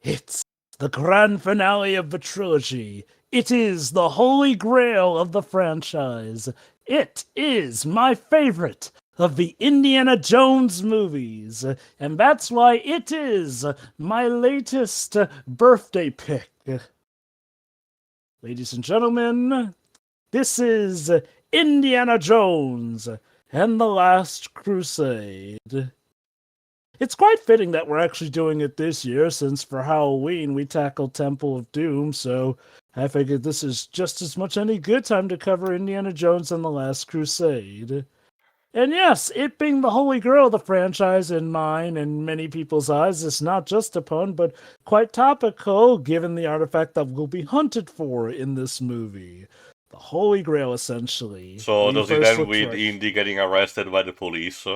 It's the grand finale of the trilogy. It is the holy grail of the franchise. It is my favorite of the Indiana Jones movies. And that's why it is my latest birthday pick. Ladies and gentlemen, this is Indiana Jones and the Last Crusade. It's quite fitting that we're actually doing it this year, since for Halloween we tackled Temple of Doom, so I figured this is just as much any good time to cover Indiana Jones and the Last Crusade. And yes, it being the holy grail of the franchise in mine and many people's eyes is not just a pun, but quite topical, given the artifact that will be hunted for in this movie. The holy grail, essentially. So does it end with Indy getting arrested by the police?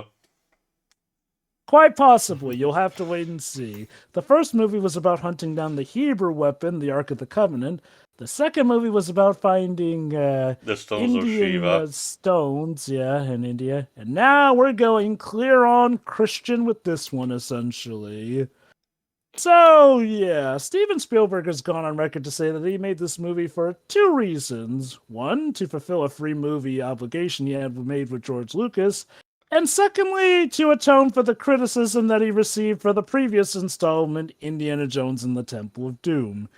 Quite possibly. You'll have to wait and see. The first movie was about hunting down the Hebrew weapon, the Ark of the Covenant. The second movie was about finding the stones Indian of Shiva. Stones, in India. And now we're going clear on Christian with this one, essentially. So, yeah, Steven Spielberg has gone on record to say that he made this movie for two reasons. One, to fulfill a free movie obligation he had made with George Lucas. And secondly, to atone for the criticism that he received for the previous installment, Indiana Jones and the Temple of Doom.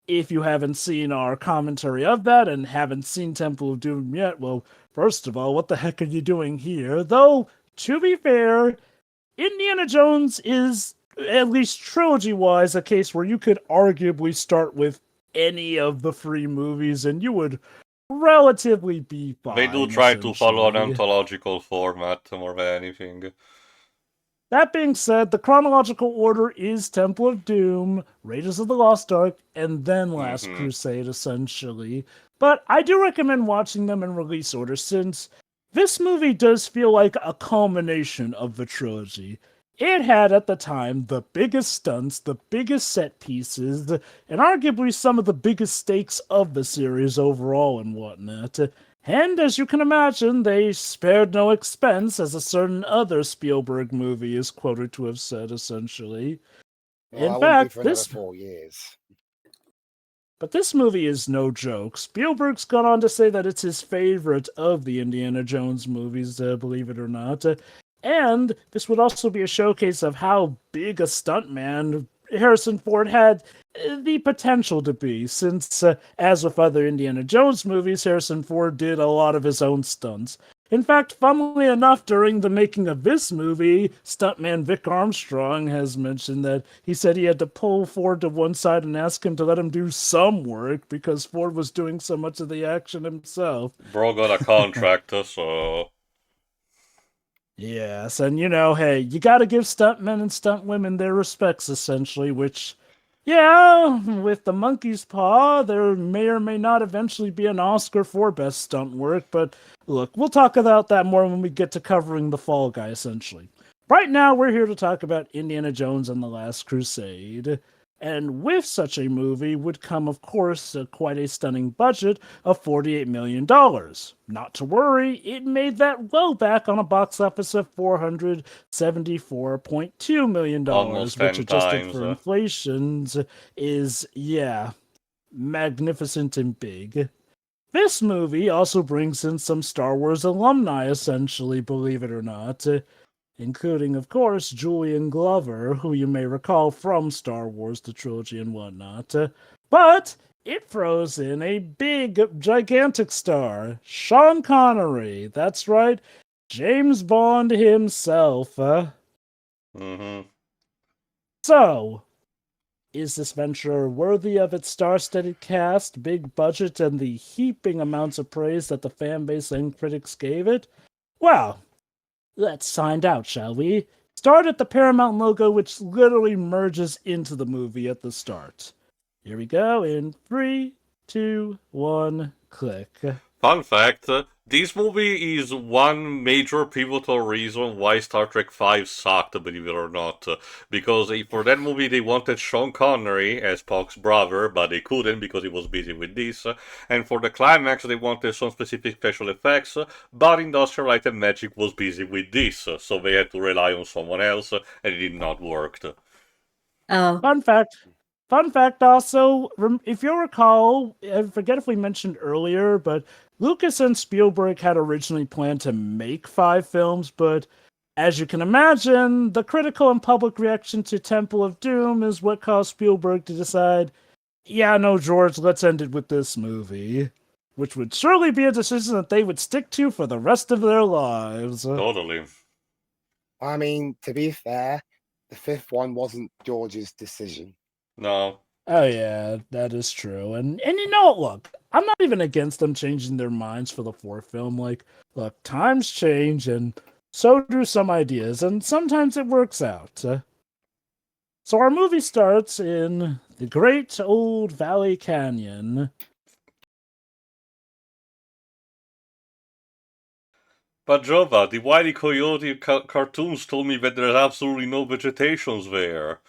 If you haven't seen our commentary of that and haven't seen Temple of Doom yet, well, first of all, what the heck are you doing here? Though, to be fair, Indiana Jones is, at least trilogy-wise, a case where you could arguably start with any of the three movies and you would relatively be fine. They do try to follow an anthological format more than anything. That being said, the chronological order is Temple of Doom, Raiders of the Lost Ark, and then Last Crusade, essentially. But I do recommend watching them in release order, since this movie does feel like a culmination of the trilogy. It had, at the time, the biggest stunts, the biggest set pieces, and arguably some of the biggest stakes of the series overall and whatnot. And as you can imagine, they spared no expense, as a certain other Spielberg movie is quoted to have said, essentially. Well, in fact, for another 4 years. But this movie is no joke. Spielberg's gone on to say that it's his favorite of the Indiana Jones movies, believe it or not. And this would also be a showcase of how big a stuntman Harrison Ford had the potential to be, since, as with other Indiana Jones movies, Harrison Ford did a lot of his own stunts. In fact, funnily enough, during the making of this movie, stuntman Vic Armstrong has mentioned that he said he had to pull Ford to one side and ask him to let him do some work because Ford was doing so much of the action himself. Bro got a contract, so... Yes, and hey, you gotta give stuntmen and stuntwomen their respects, essentially, which, with The Monkey's Paw, there may or may not eventually be an Oscar for Best Stunt Work, but look, we'll talk about that more when we get to covering The Fall Guy, essentially. Right now, we're here to talk about Indiana Jones and the Last Crusade. And with such a movie would come, of course, quite a stunning budget of $48 million. Not to worry, it made that well back on a box office of $474.2 million, which adjusted for inflation is, magnificent and big. This movie also brings in some Star Wars alumni, essentially, believe it or not. Including, of course, Julian Glover, who you may recall from Star Wars, the trilogy and whatnot. But it throws in a big, gigantic star, Sean Connery. That's right, James Bond himself. So, is this venture worthy of its star-studded cast, big budget, and the heaping amounts of praise that the fanbase and critics gave it? Well, let's find out, shall we? Start at the Paramount logo, which literally merges into the movie at the start. Here we go in 3, 2, 1, click. Fun fact, this movie is one major pivotal reason why Star Trek V sucked, believe it or not. Because for that movie they wanted Sean Connery as Spock's brother, but they couldn't because he was busy with this. And for the climax they wanted some specific special effects, but Industrial Light and Magic was busy with this, so they had to rely on someone else, and it did not work. Fun fact. Fun fact also, if you'll recall, I forget if we mentioned earlier, but Lucas and Spielberg had originally planned to make 5 films, but as you can imagine, the critical and public reaction to Temple of Doom is what caused Spielberg to decide, yeah, no, George, let's end it with this movie. Which would surely be a decision that they would stick to for the rest of their lives. Totally. I mean, to be fair, the 5th one wasn't George's decision. No. Oh yeah, that is true. And you know what, look, I'm not even against them changing their minds for the 4th film. Like, look, times change and so do some ideas, and sometimes it works out. So our movie starts in the Great Old Valley Canyon. But Jovah, the Wile E. Coyote cartoons told me that there's absolutely no vegetations there.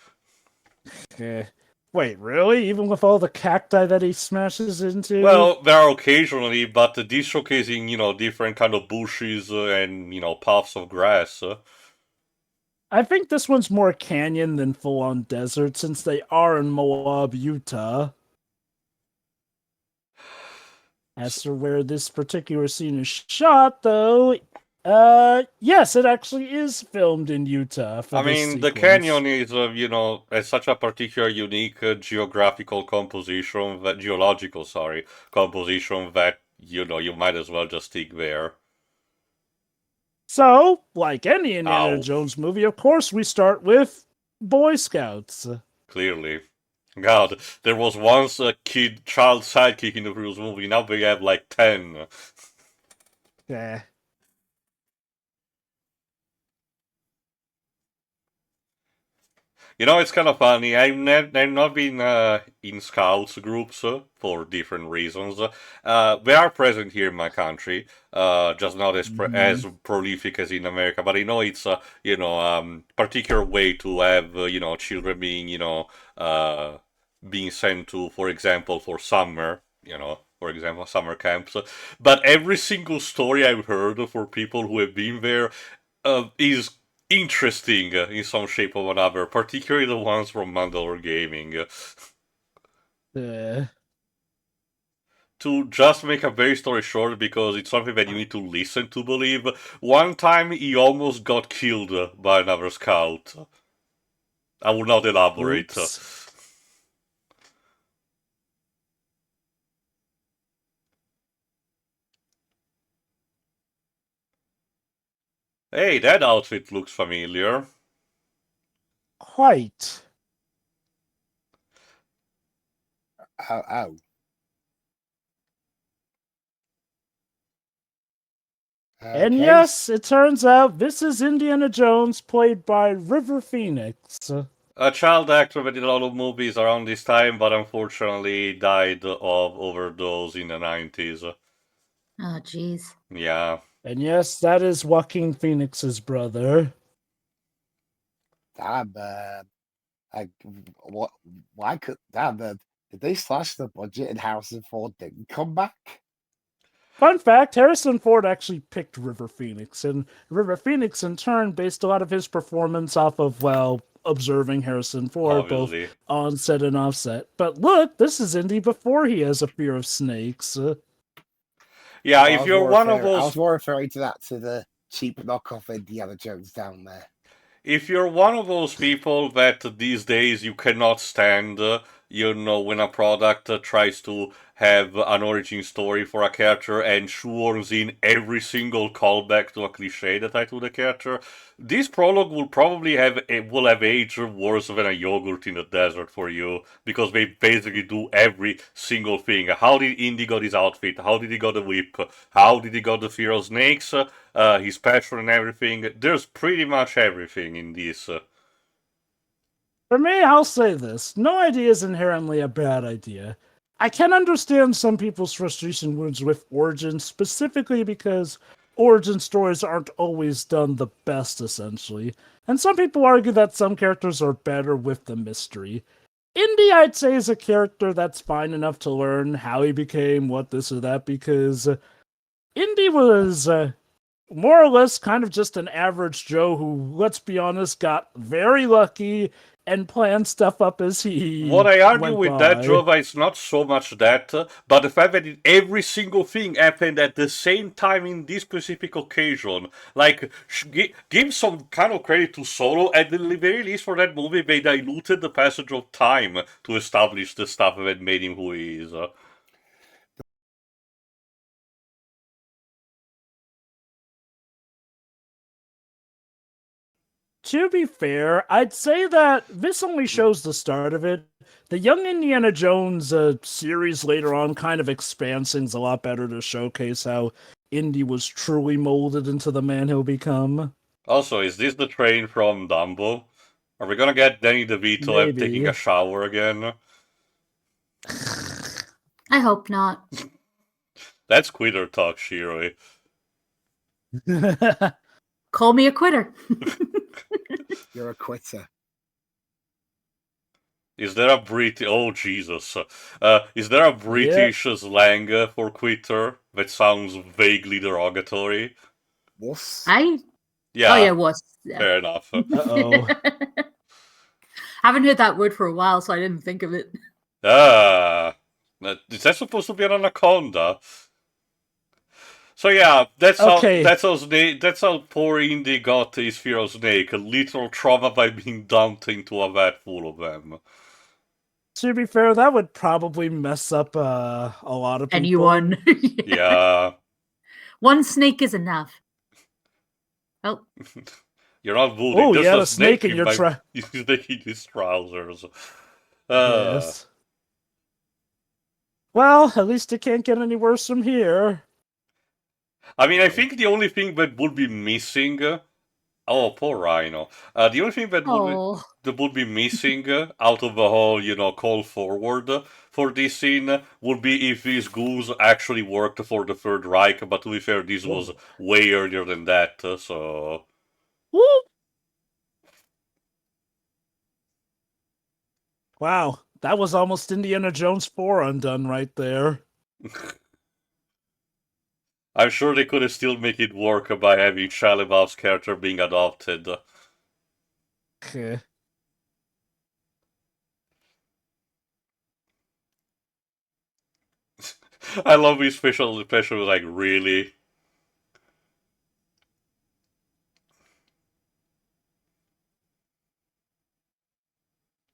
Wait, really? Even with all the cacti that he smashes into? Well, there are occasionally, but these showcasing, different kind of bushes and, puffs of grass. I think this one's more canyon than full-on desert, since they are in Moab, Utah. As for where this particular scene is shot, though, yes, it actually is filmed in Utah. I mean, the canyon is, has such a particular unique geographical composition, composition that, you might as well just stick there. So, like any Indiana Jones movie, of course, we start with Boy Scouts. Clearly. God, there was once a child sidekick in the previous movie, now we have like 10. Yeah. It's kind of funny. I've not been in scouts groups for different reasons. They are present here in my country, just not as as prolific as in America. But I know it's particular way to have children being being sent to, for example, for summer. For example, summer camps. But every single story I've heard for people who have been there is interesting in some shape or another, particularly the ones from Mandalore Gaming. To just make a very story short, because it's something that you need to listen to believe, one time he almost got killed by another scout. I will not elaborate. Hey, that outfit looks familiar. Quite. Oh. And yes, it turns out this is Indiana Jones, played by River Phoenix. A child actor that did a lot of movies around this time, but unfortunately died of overdose in the 90s. Oh, jeez. Yeah. And yes, that is Joaquin Phoenix's brother. Damn, why could did they slash the budget and Harrison Ford didn't come back? Fun fact, Harrison Ford actually picked River Phoenix, and River Phoenix in turn based a lot of his performance off of, well, observing Harrison Ford, Obviously. both on set and off set. But look, this is Indy before he has a fear of snakes. Yeah, if you're one of those... I was more referring to the cheap knockoff Indiana Jones down there. If you're one of those people that these days you cannot stand, when a product tries to have an origin story for a character and shoehorns in every single callback to a cliche that tied to the character, this prologue will probably have aged worse than a yogurt in the desert for you, because they basically do every single thing. How did Indy got his outfit? How did he got the whip? How did he got the fear of snakes? His passion and everything. There's pretty much everything in this. For me, I'll say this. No idea is inherently a bad idea. I can understand some people's frustration with origins, specifically because origin stories aren't always done the best, essentially. And some people argue that some characters are better with the mystery. Indy, I'd say, is a character that's fine enough to learn how he became what, this or that, because Indy was more or less kind of just an average Joe who, let's be honest, got very lucky and plan stuff up as he What I argue went with that, by. Jova, is not so much that, but the fact that every single thing happened at the same time in this specific occasion. Like, give some kind of credit to Solo. At the very least, for that movie, they diluted the passage of time to establish the stuff that made him who he is. To be fair, I'd say that this only shows the start of it. The Young Indiana Jones series later on kind of expands things a lot better to showcase how Indy was truly molded into the man he'll become. Also, is this the train from Dumbo? Are we gonna get Danny DeVito taking Maybe. a shower again? I hope not. That's quitter talk, Shiroi. Call me a quitter. You're a quitter. Is there a British? Oh Jesus! Is there a British slang for quitter that sounds vaguely derogatory? Wuss. Yeah. Oh yeah, was. Yeah. Fair enough. Uh-oh. Haven't heard that word for a while, so I didn't think of it. Is that supposed to be an anaconda? So yeah, that's Okay. that's how poor Indy got his fear of snake. A literal trauma by being dumped into a vat full of them. To be fair, that would probably mess up a lot of people. Anyone. Yeah. One snake is enough. Oh. You're not voting. Oh, Just you had a a snake in your He's taking his trousers. Yes. Well, at least it can't get any worse from here. I mean, I think the only thing that would be missing. Oh, poor Rhino. The only thing that would be missing out of the whole, call forward for this scene would be if these ghouls actually worked for the Third Reich. But to be fair, this was way earlier than that, so. Whoop. Wow, that was almost Indiana Jones 4 undone right there. I'm sure they could have still make it work by having Shia LaBeouf's character being adopted. Okay. I love his special like, really?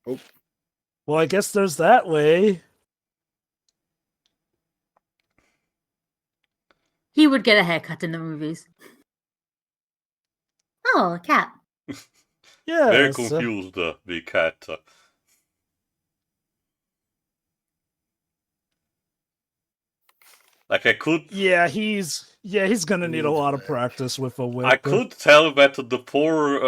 Oh. Well, I guess there's that way. He would get a haircut in the movies. Oh, a cat. Yes. Very confused, the cat. Like, I could... Yeah, he's gonna need a lot of practice with a whip. I could tell that the poor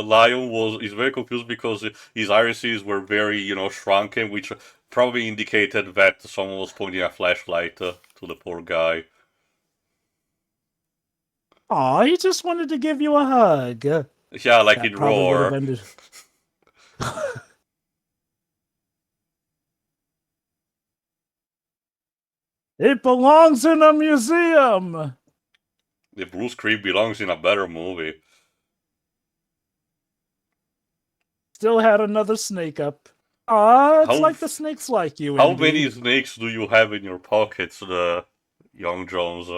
lion is very confused because his irises were very, shrunken, which probably indicated that someone was pointing a flashlight to the poor guy. Aw, he just wanted to give you a hug. Yeah, like That in probably would have Roar. ended. It belongs in a museum. The Bruce Creed belongs in a better movie. Still had another snake up. Aw, it's like the snakes like you, How Indy. many snakes do you have in your pockets, the young Jones?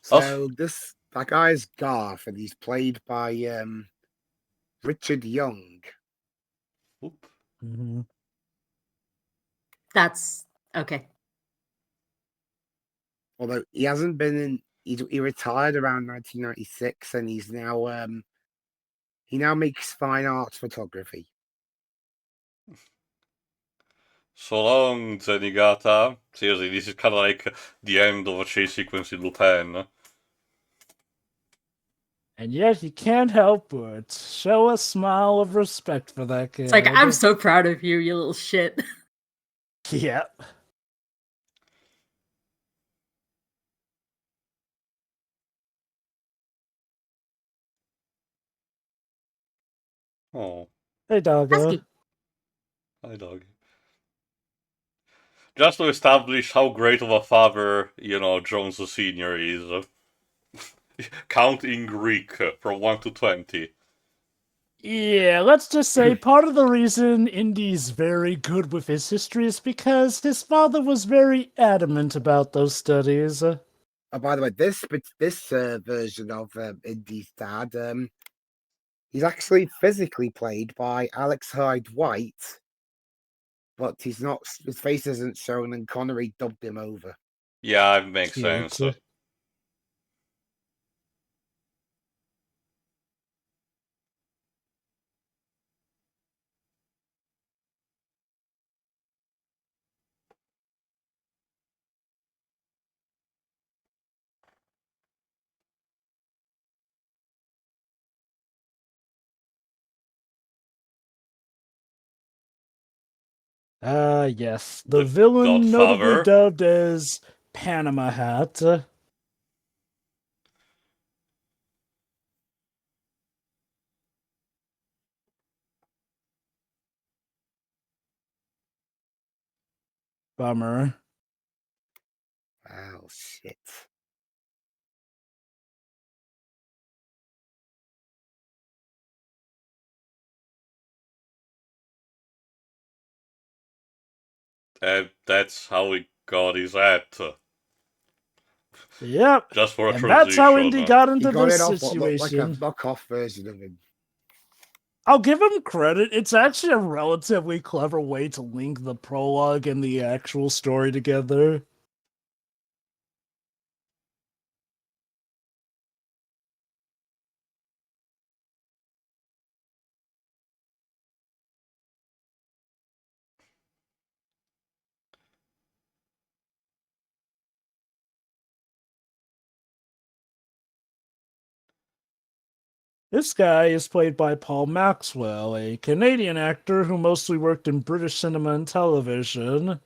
So that guy's Garth, and he's played by Richard Young. Oop. Mm-hmm. That's okay. Although he hasn't been in, he retired around 1996, and he's now he now makes fine art photography. So long, Zenigata. Seriously, this is kind of like the end of a chase sequence in Lupin. And yet he can't help but show a smile of respect for that kid. It's like, I'm so proud of you, you little shit. Yep. Oh. Hey, doggo. Husky. Hi, dog. Just to establish how great of a father, Jones Sr. is. Count in Greek from 1 to 20. Yeah, let's just say part of the reason Indy's very good with his history is because his father was very adamant about those studies. Oh, by the way, this version of Indy's dad, he's actually physically played by Alex Hyde White, but he's not. His face isn't shown, and Connery dubbed him over. Yeah, it makes Cute. sense. Yes. The The villain notably Godfather. dubbed as Panama Hat. Bummer. Oh shit! That's how he got his hat. Yep. Just for a And transition. that's how Indy got He into got this it off what looked like a situation. knockoff version of him. I'll give him credit. It's actually a relatively clever way to link the prologue and the actual story together. This guy is played by Paul Maxwell, a Canadian actor who mostly worked in British cinema and television,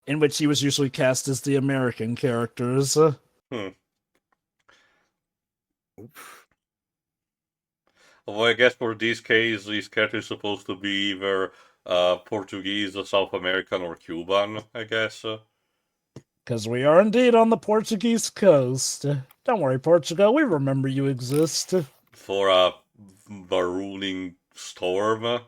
in which he was usually cast as the American characters. Well, I guess for this case, these characters are supposed to be either Portuguese, South American, or Cuban, I guess. Because we are indeed on the Portuguese coast. Don't worry, Portugal, we remember you exist. For a ballooning storm.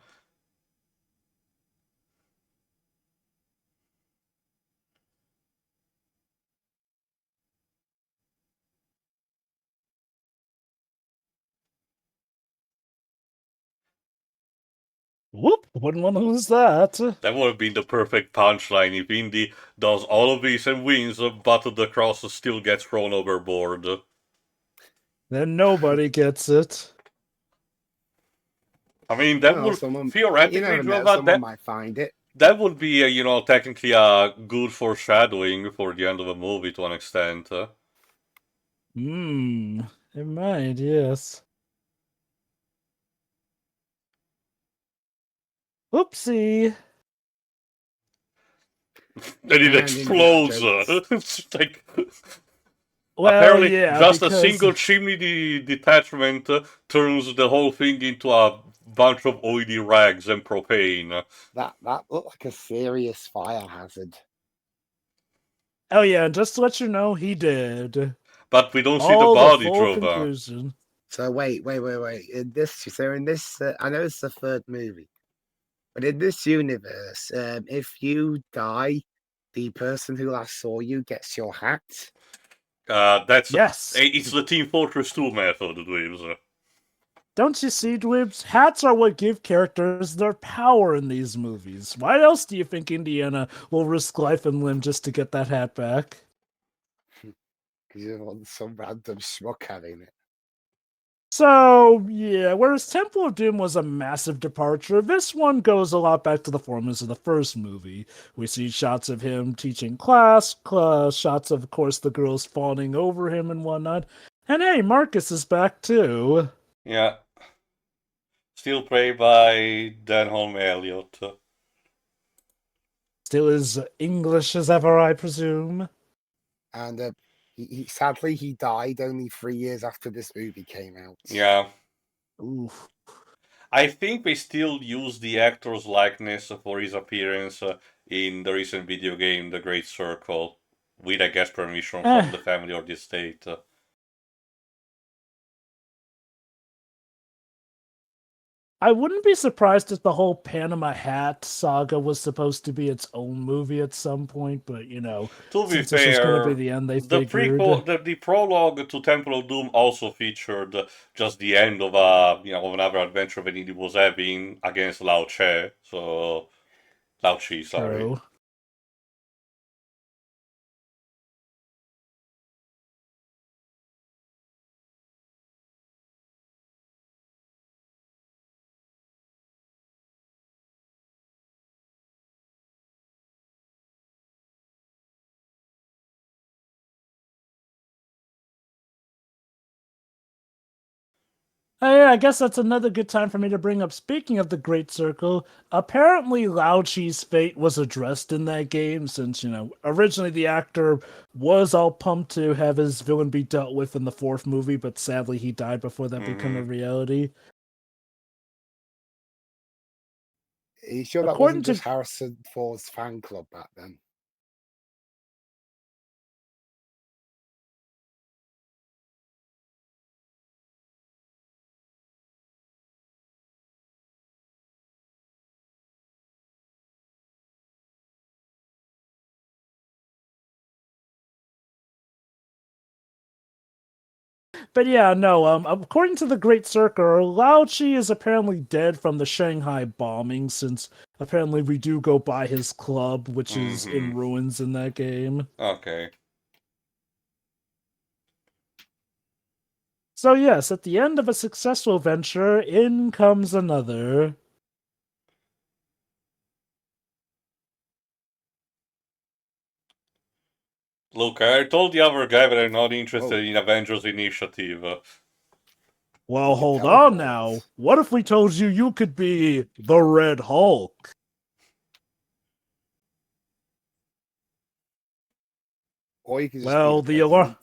Whoop, wouldn't want to lose that. That would have been the perfect punchline if Indy does all of these and wins, but the cross still gets thrown overboard. Then nobody gets it. I mean, that Well, would someone, you theoretically, never know. Jovah, Someone might find it. that would be, technically a good foreshadowing for the end of a movie to an extent. It might, yes. Oopsie. And it And explodes. Indiana Jones. It's like, Well, apparently, yeah, just a because single chimney detachment turns the whole thing into a bunch of oily rags and propane. That looked like a serious fire hazard. Oh yeah, just to let you know, he did. But we don't see the All the body, full Jovah. conclusion. So wait. In this, I know it's the third movie, but in this universe, if you die, the person who last saw you gets your hat. Yes. It's the Team Fortress 2 method, Dweebs. Don't you see, Dweebs? Hats are what give characters their power in these movies. Why else do you think Indiana will risk life and limb just to get that hat back? Because you want some random schmuck having it. So, yeah, whereas Temple of Doom was a massive departure, this one goes a lot back to the formulas of the first movie. We see shots of him teaching class, shots of course, the girls fawning over him and whatnot. And hey, Marcus is back too. Yeah. Still played by Denholm Elliott. Still as English as ever, I presume. And he sadly he died only 3 years after this movie came out. Yeah. Oof. I think they still use the actor's likeness for his appearance in the recent video game The Great Circle, with, I guess, permission from the family or the estate. I wouldn't be surprised if the whole Panama Hat saga was supposed to be its own movie at some point, but To be since this was going to be fair, the end, they the figured. prequel, the prologue to Temple of Doom also featured just the end of of another adventure that he was having against Lao Chi, sorry. True. Oh, yeah, I guess that's another good time for me to bring up. Speaking of the Great Circle, apparently Lao Chi's fate was addressed in that game since, originally the actor was all pumped to have his villain be dealt with in the fourth movie, but sadly he died before that became a reality. Are you sure that According wasn't to just Harrison Ford's fan club back then? But yeah, no, according to the Great Circle, Lao Chi is apparently dead from the Shanghai bombing, since apparently we do go by his club, which is in ruins in that game. Okay. So yes, at the end of a successful venture, in comes another. Look, I told the other guy that I'm not Whoa. interested in Avengers Initiative. Well, You can hold on teleport. now. What if we told you you could be the Red Hulk? Or you can just Well, be the president.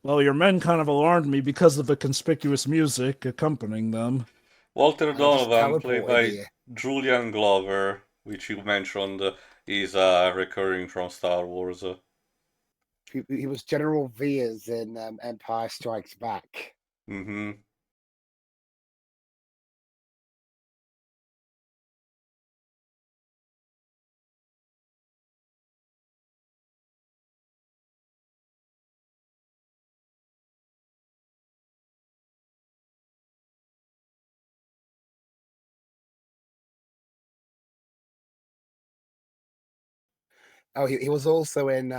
Well, your men kind of alarmed me because of the conspicuous music accompanying them. Walter I just Donovan, played teleported by here. Julian Glover, which you mentioned is recurring from Star Wars. He was General Veers in Empire Strikes Back. Mm-hmm. Oh, he was also in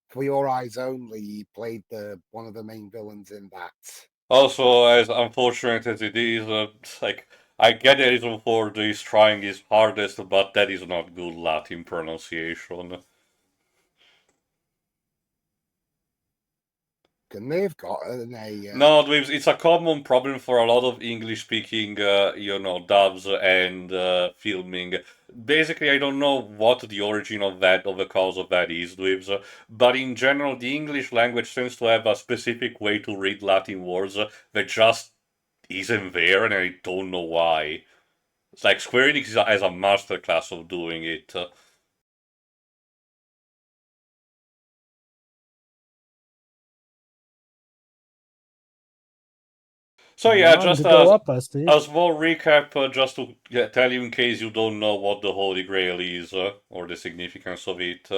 For Your Eyes Only. He played one of the main villains in that. Also, as unfortunate as it is, I get the reason for this trying his hardest, but that is not good Latin pronunciation. Couldn't they have gotten a? No, it's a common problem for a lot of English-speaking, dubs and filming. Basically, I don't know what the origin of the cause of that is, Dweebs, but in general, the English language tends to have a specific way to read Latin words that just isn't there, and I don't know why. It's like Square Enix has a masterclass of doing it. So yeah, Time just to go up, I see. a small recap, just to tell you in case you don't know what the Holy Grail is or the significance of it.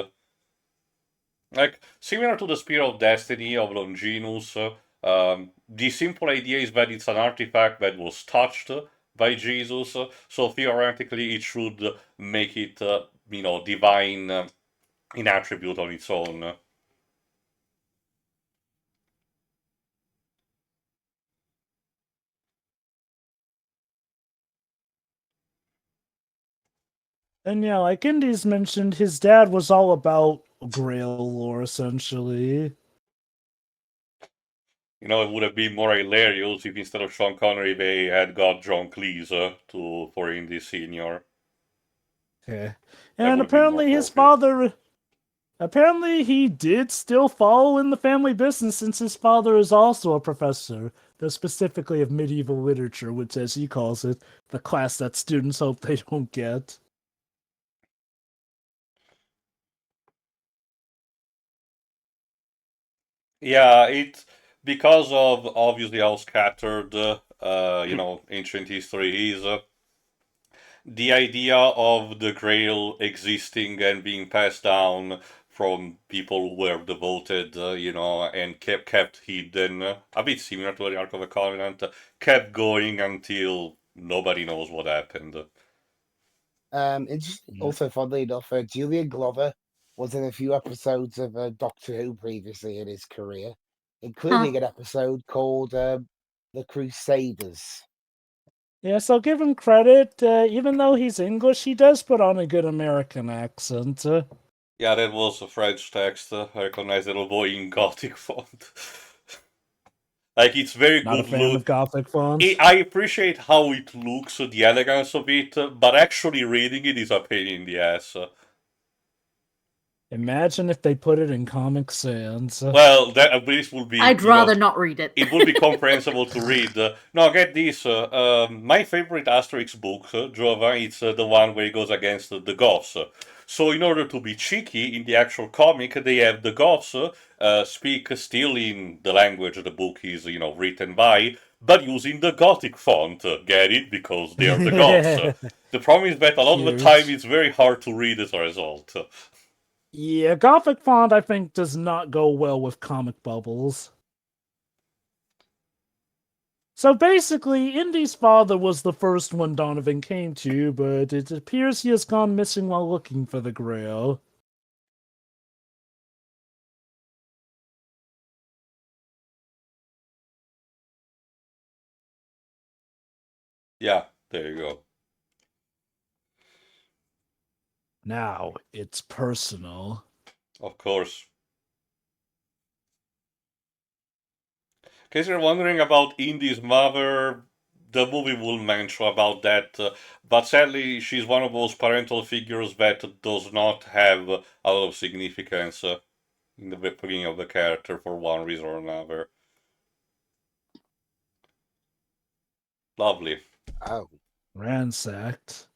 Like similar to the Spear of Destiny of Longinus, the simple idea is that it's an artifact that was touched by Jesus, so theoretically it should make it, divine in attribute on its own. And yeah, like Indy's mentioned, his dad was all about Grail lore, essentially. It would have been more hilarious if instead of Sean Connery they had got John Cleese for Indy Senior. Okay. That And would have been more apparently his appropriate. father apparently he did still follow in the family business since his father is also a professor, though specifically of medieval literature, which as he calls it, the class that students hope they don't get. Yeah, it's because of obviously how scattered ancient history is the idea of the Grail existing and being passed down from people who were devoted, and kept hidden, a bit similar to the Ark of the Covenant, kept going until nobody knows what happened. It's Yeah. also, funnily enough, Julian Glover was in a few episodes of Doctor Who previously in his career, including an episode called The Crusaders. Yes, I'll give him credit. Even though he's English, he does put on a good American accent. Yeah, that was a French text. I recognize the little boy in Gothic font. Like, it's very Not a good fan look. of Gothic fonts. I appreciate how it looks, the elegance of it, but actually reading it is a pain in the ass. Imagine if they put it in Comic Sans. Well, this will be. I'd rather not read it. It would be comprehensible to read. No, get this. My favorite Asterix book, Jovah, it's the one where he goes against the Goths. So, in order to be cheeky, in the actual comic, they have the Goths speak still in the language the book is, written by, but using the Gothic font. Get it? Because they are the Goths. The problem is that a lot of the Cute. time it's very hard to read as a result. Yeah, Gothic font, I think, does not go well with comic bubbles. So basically, Indy's father was the first one Donovan came to, but it appears he has gone missing while looking for the Grail. Yeah, there you go. Now, it's personal. Of course. In case you're wondering about Indy's mother, the movie will mention about that, but sadly, she's one of those parental figures that does not have a lot of significance in the beginning of the character for one reason or another. Lovely. Oh, Ransacked.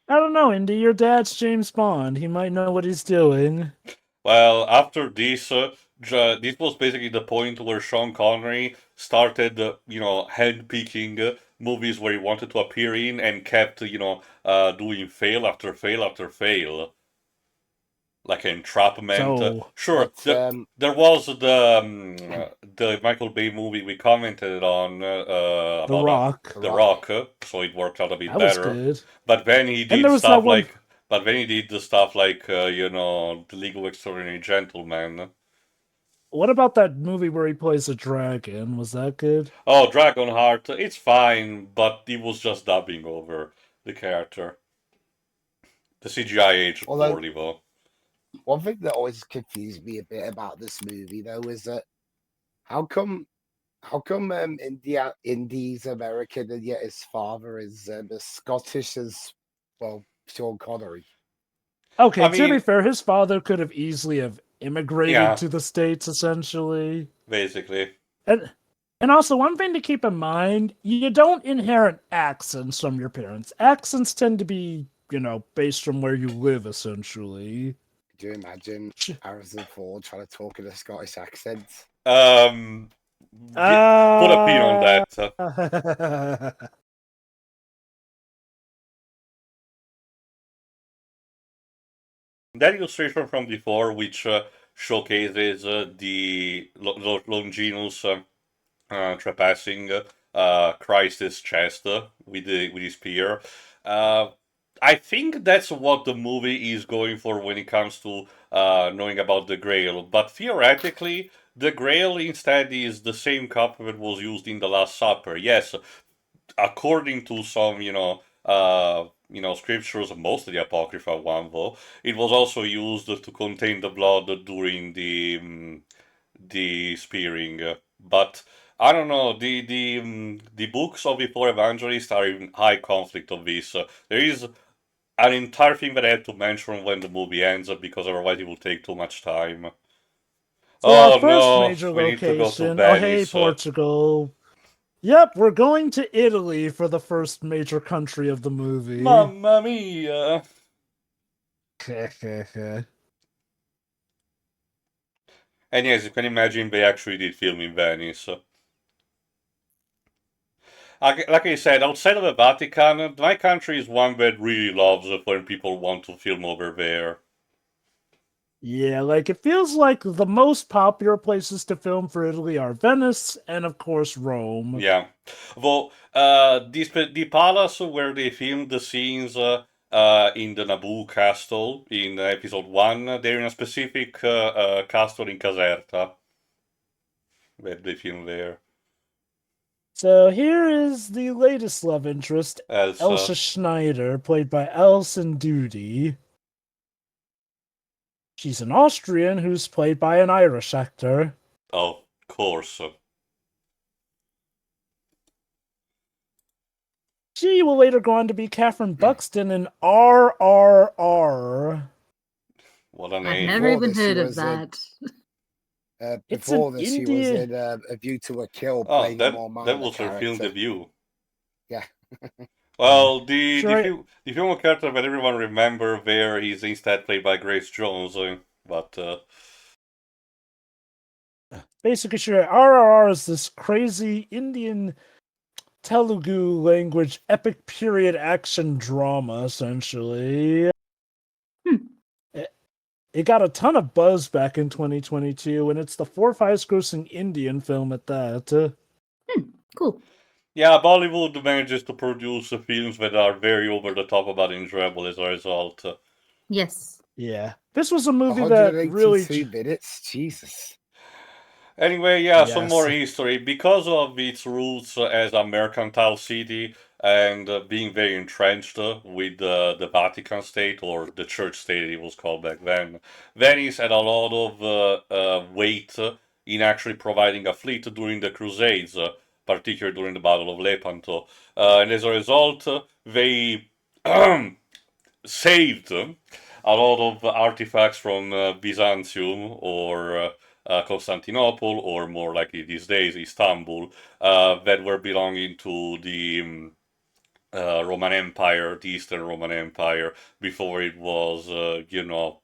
I don't know, Indy. Your dad's James Bond. He might know what he's doing. Well, after this, this was basically the point where Sean Connery started, handpicking movies where he wanted to appear in and kept, doing fail after fail after fail. Like Entrapment. So, Sure, but, there was the Michael Bay movie we commented on The about Rock. The Rock, so it worked out a bit That was better. good. But then he And did there was stuff that one. like, but then he did the stuff like, The League of Extraordinary Gentlemen. What about that movie where he plays a dragon? Was that good? Oh, Dragonheart, it's fine, but he was just dubbing over the character. The CGI aged Although- poorly, though. one thing that always confused me a bit about this movie, though, is that how come Indy's American and yet his father is as Scottish as, well, Sean Connery? Okay, I to be mean- fair, his father could have easily have immigrated Yeah. to the States, essentially. Basically. And also, one thing to keep in mind, you don't inherit accents from your parents. Accents tend to be, based from where you live, essentially. Could you imagine Harrison Ford trying to talk in a Scottish accent? Put a pin on that. That illustration from before, which showcases the Longinus trespassing Christ's chest with his spear. I think that's what the movie is going for when it comes to knowing about the Grail. But theoretically, the Grail instead is the same cup that was used in the Last Supper. Yes, according to some, scriptures, mostly the apocrypha one though, it was also used to contain the blood during the spearing. But I don't know, the books of the four evangelists are in high conflict of this. There is an entire thing that I have to mention when the movie ends, because otherwise it will take too much time. So our Oh first no, major we need to go to location. Oh, hey, Venice. Portugal. Yep, we're going to Italy for the first major country of the movie. Mamma mia! And yes, you can imagine they actually did film in Venice. Like I said, outside of the Vatican, my country is one that really loves it when people want to film over there. Yeah, like it feels like the most popular places to film for Italy are Venice and, of course, Rome. Yeah. Though, the palace where they filmed the scenes in the Naboo castle in episode 1, they're in a specific castle in Caserta that they filmed there. So here is the latest love interest, As Elsa Schneider, played by Alison Doody. She's an Austrian who's played by an Irish actor. of course. She will later go on to be Catherine Buxton in RRR. What a I've name. never even Before this, heard she of was that. It's Before an this, she was Indian. in A View to a Kill, Oh, playing a more that minor was her film character. debut. Yeah. Well, Sure. the film character that everyone remember there is instead played by Grace Jones, but Basically, sure. RRR is this crazy Indian Telugu language epic period action drama, essentially. Hmm. It got a ton of buzz back in 2022, and it's the fourth highest grossing Indian film at that. Cool. yeah, Bollywood manages to produce films that are very over the top but enjoyable as a result. Yes. Yeah. This was a movie that really. 182 minutes? Jesus. Anyway, yeah, some Yes. more history. Because of its roots as a mercantile city and being very entrenched with the Vatican state, or the church state it was called back then, Venice had a lot of weight in actually providing a fleet during the Crusades, particularly during the Battle of Lepanto. And as a result, they saved a lot of artifacts from Byzantium or Constantinople, or more likely these days Istanbul, that were belonging to the Roman Empire, the Eastern Roman Empire, before it was,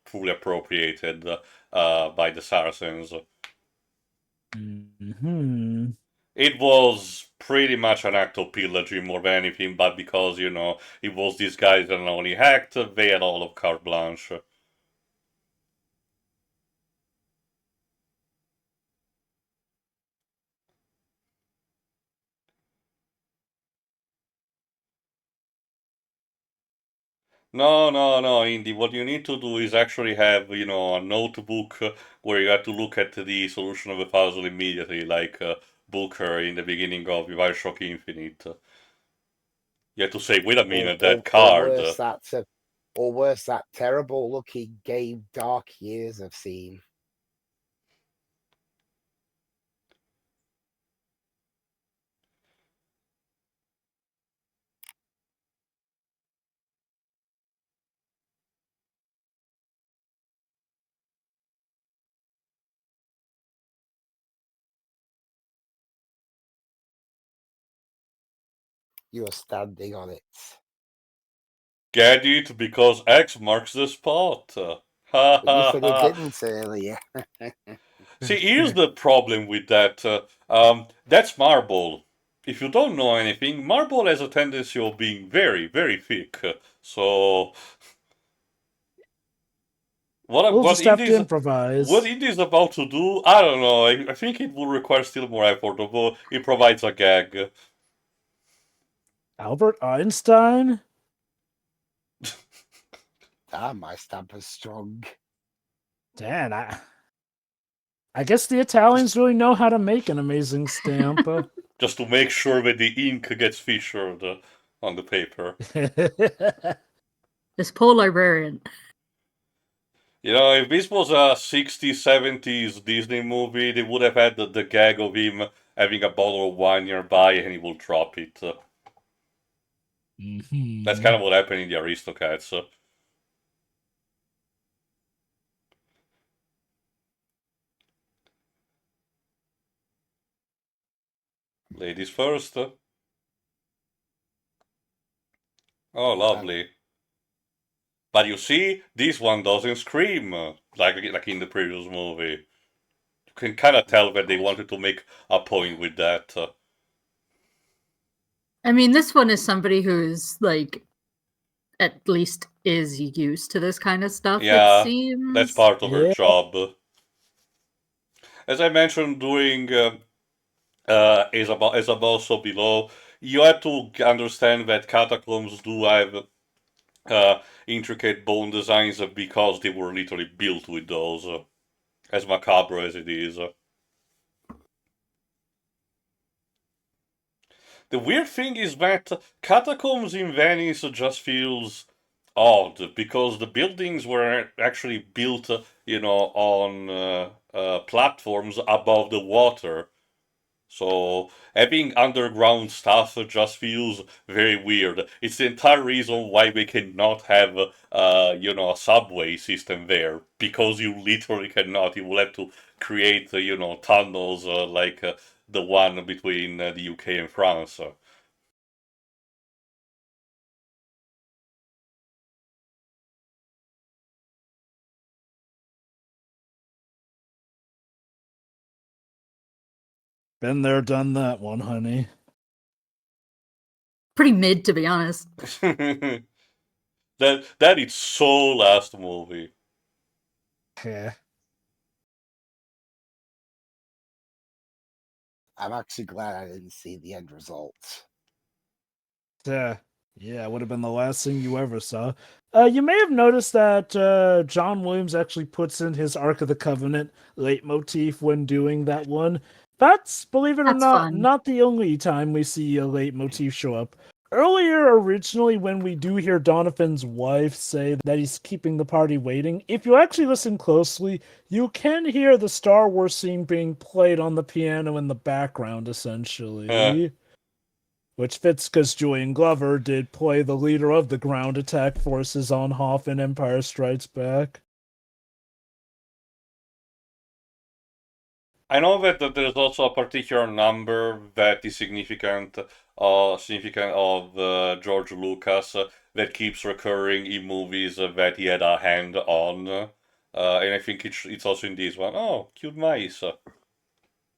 fully appropriated by the Saracens. Mm-hmm. It was pretty much an act of pillaging more than anything, but because, it was these guys that not only hacked, they had all of carte blanche. No, Indy. What you need to do is actually have, a notebook where you have to look at the solution of the puzzle immediately, like Booker in the beginning of Bioshock Infinite. You have to say, wait a Or, minute, or, that card. or worse, that terrible looking game Dark Years I've seen. You're standing on it. Get it? Because X marks the spot. Ha But you ha said it ha. didn't earlier. See, here's the problem with that. That's marble. If you don't know anything, marble has a tendency of being very, very thick. So We'll what just have to Indy's improvise. about to do, I don't know. I think it will require still more effort, although it provides a gag. Albert Einstein? Damn, my stamp is strong. Dan, I guess the Italians really know how to make an amazing stamp. Just to make sure that the ink gets featured on the paper. This poor librarian. If this was a 60s, 70s Disney movie, they would have had the gag of him having a bottle of wine nearby and he will drop it. That's kind of what happened in the Aristocats. Ladies first. Oh, lovely. But you see, this one doesn't scream like in the previous movie. can kind of tell that they wanted to make a point with that. I mean, this one is somebody who's like, at least is used to this kind of stuff. Yeah, it seems that's part of her Yeah. job. As I mentioned during is about so below, you have to understand that catacombs do have intricate bone designs because they were literally built with those, as macabre as it is. The weird thing is that catacombs in Venice just feels odd because the buildings were actually built, on platforms above the water. So having underground stuff just feels very weird. It's the entire reason why we cannot have, a subway system there, because you literally cannot. You will have to create, tunnels like the one between the UK and France. Been there, done that one, honey. pretty mid, to be honest. That is so last movie. Yeah. I'm actually glad I didn't see the end result. Yeah, it would have been the last thing you ever saw. You may have noticed that John Williams actually puts in his Ark of the Covenant leitmotif when doing that one. That's, believe it or That's not, fun. not the only time we see a leitmotif show up. Earlier, originally, when we do hear Donovan's wife say that he's keeping the party waiting, if you actually listen closely, you can hear the Star Wars theme being played on the piano in the background, essentially. Which fits because Julian Glover did play the leader of the ground attack forces on Hoth in Empire Strikes Back. I know that there's also a particular number that is significant of George Lucas that keeps recurring in movies that he had a hand on, and I think it's also in this one. Oh, cute mice!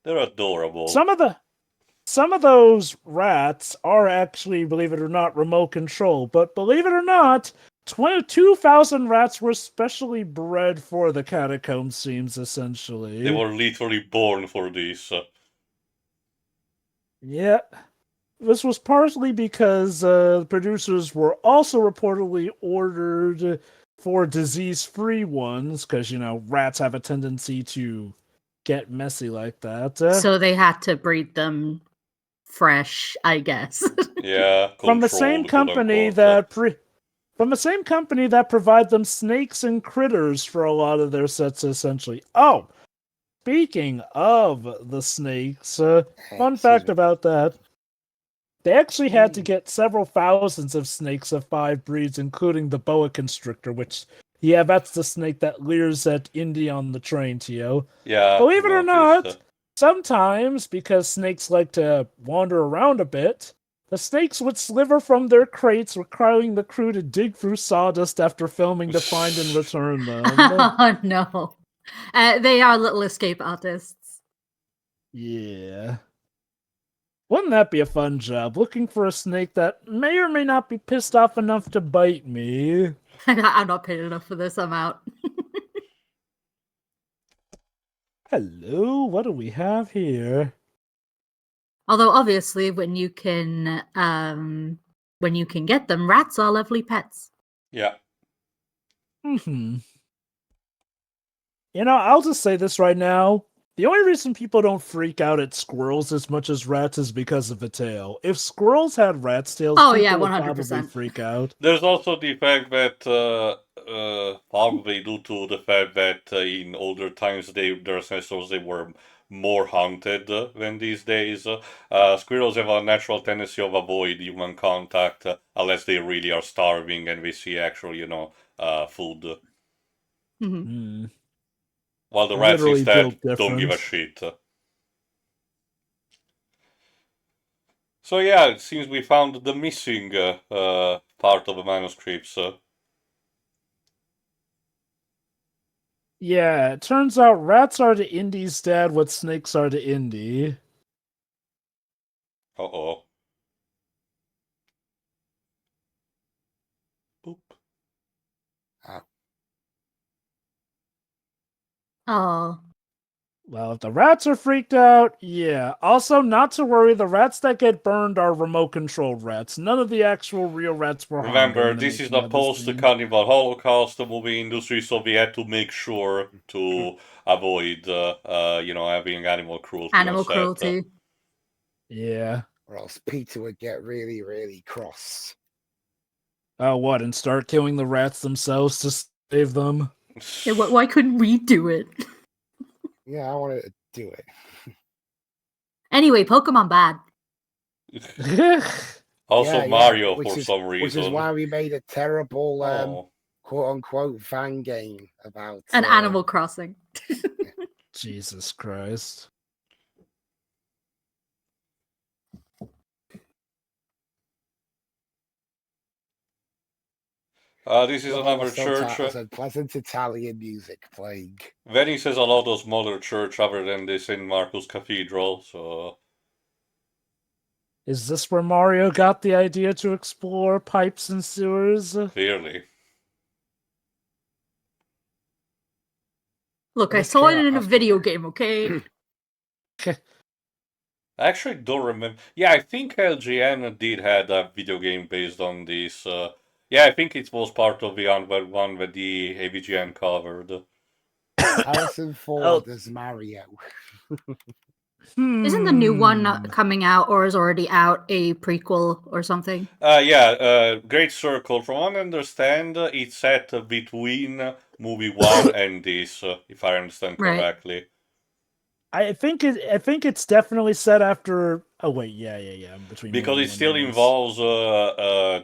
They're adorable. Some of those rats are actually, believe it or not, remote control. But believe it or not, 2,000 rats were specially bred for the catacomb scenes, essentially. They were literally born for this. Yeah. This was partially because the producers were also reportedly ordered for disease-free ones, because, rats have a tendency to get messy like that. So they had to breed them fresh, I guess. Yeah, From the same controlled, company quote-unquote. from the same company that provide them snakes and critters for a lot of their sets, essentially. Oh, speaking of the snakes, fun fact about that. They actually had to get several thousands of snakes of 5 breeds, including the boa constrictor, which, yeah, that's the snake that leers at Indy on the train, Tio. Yeah, Believe it or not, noticed. sometimes, because snakes like to wander around a bit, the snakes would sliver from their crates, requiring the crew to dig through sawdust after filming to find and return them. Oh no. They are little escape artists. Yeah. Wouldn't that be a fun job, looking for a snake that may or may not be pissed off enough to bite me? I'm not paid enough for this, I'm out. Hello, what do we have here? Although obviously when you can get them, rats are lovely pets. Yeah. I'll just say this right now. The only reason people don't freak out at squirrels as much as rats is because of the tail. If squirrels had rat's tails, Oh, people yeah, would 100%. probably freak out. There's also the fact that probably due to the fact that in older times their ancestors they were more hunted than these days. Squirrels have a natural tendency of avoid human contact unless they really are starving and we see actual, food. While the rats Literally instead built don't give a different. shit. So yeah, it seems we found the missing part of the manuscripts. Yeah, it turns out rats are to Indy's dad what snakes are to Indy. Uh-oh. Boop. Oh. Well, if the rats are freaked out, yeah. Also, not to worry, the rats that get burned are remote-controlled rats. None of the actual real rats were harmed Remember, in the this is making the of this post-Cannibal Holocaust movie industry, so we had to make sure to avoid, having animal cruelty on Animal set. cruelty. Yeah. Or else Peter would get really, really cross. Oh, what? And start killing the rats themselves to save them? Yeah, why couldn't we do it? Yeah, I wanted to do it. Anyway, Pokemon bad. Also, Yeah, Mario which for is some which is reason. why we made a terrible Oh. quote unquote fan game about An Animal Crossing. Jesus Christ. This is Look, another church. I said pleasant Italian music playing. Venice has a lot of smaller church other than the St. Marcus Cathedral, so... Is this where Mario got the idea to explore pipes and sewers? Clearly. Look, I This saw it car in a has to- video game, okay? I actually don't remember. Yeah, I think LGN did have a video game based on this. Yeah, I think it was part of the one that the AVGN covered. Harrison Ford Oh. as Mario. Isn't the new one Hmm. coming out or is already out a prequel or something? Great Circle. From what I understand, it's set between movie 1 and this, if I understand Right. correctly. I think it's definitely set after. Oh wait, yeah. Between Because movie it one still and this. involves uh,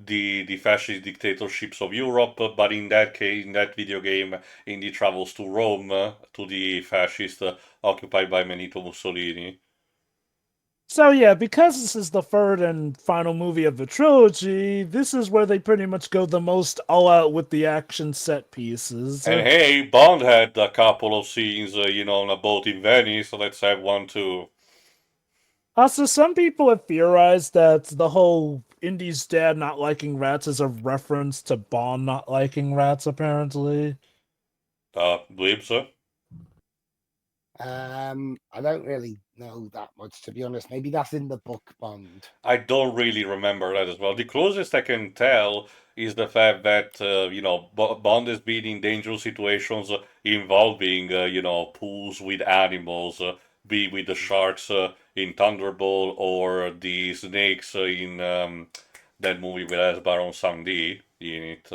the fascist dictatorships of Europe, but in that case, in that video game, Indy travels to Rome, to the fascist occupied by Benito Mussolini. So yeah, because this is the third and final movie of the trilogy, this is where they pretty much go the most all out with the action set pieces. And hey, Bond had a couple of scenes, on a boat in Venice, so let's have one too. Also, some people have theorized that the whole Indy's dad not liking rats is a reference to Bond not liking rats, apparently. Blips? I don't really know that much, to be honest. Maybe that's in the book Bond. I don't really remember that as well. The closest I can tell is the fact that, Bond has been in dangerous situations involving, pools with animals, be with the sharks in Thunderbolt or the snakes in that movie with has Baron Samedi in it.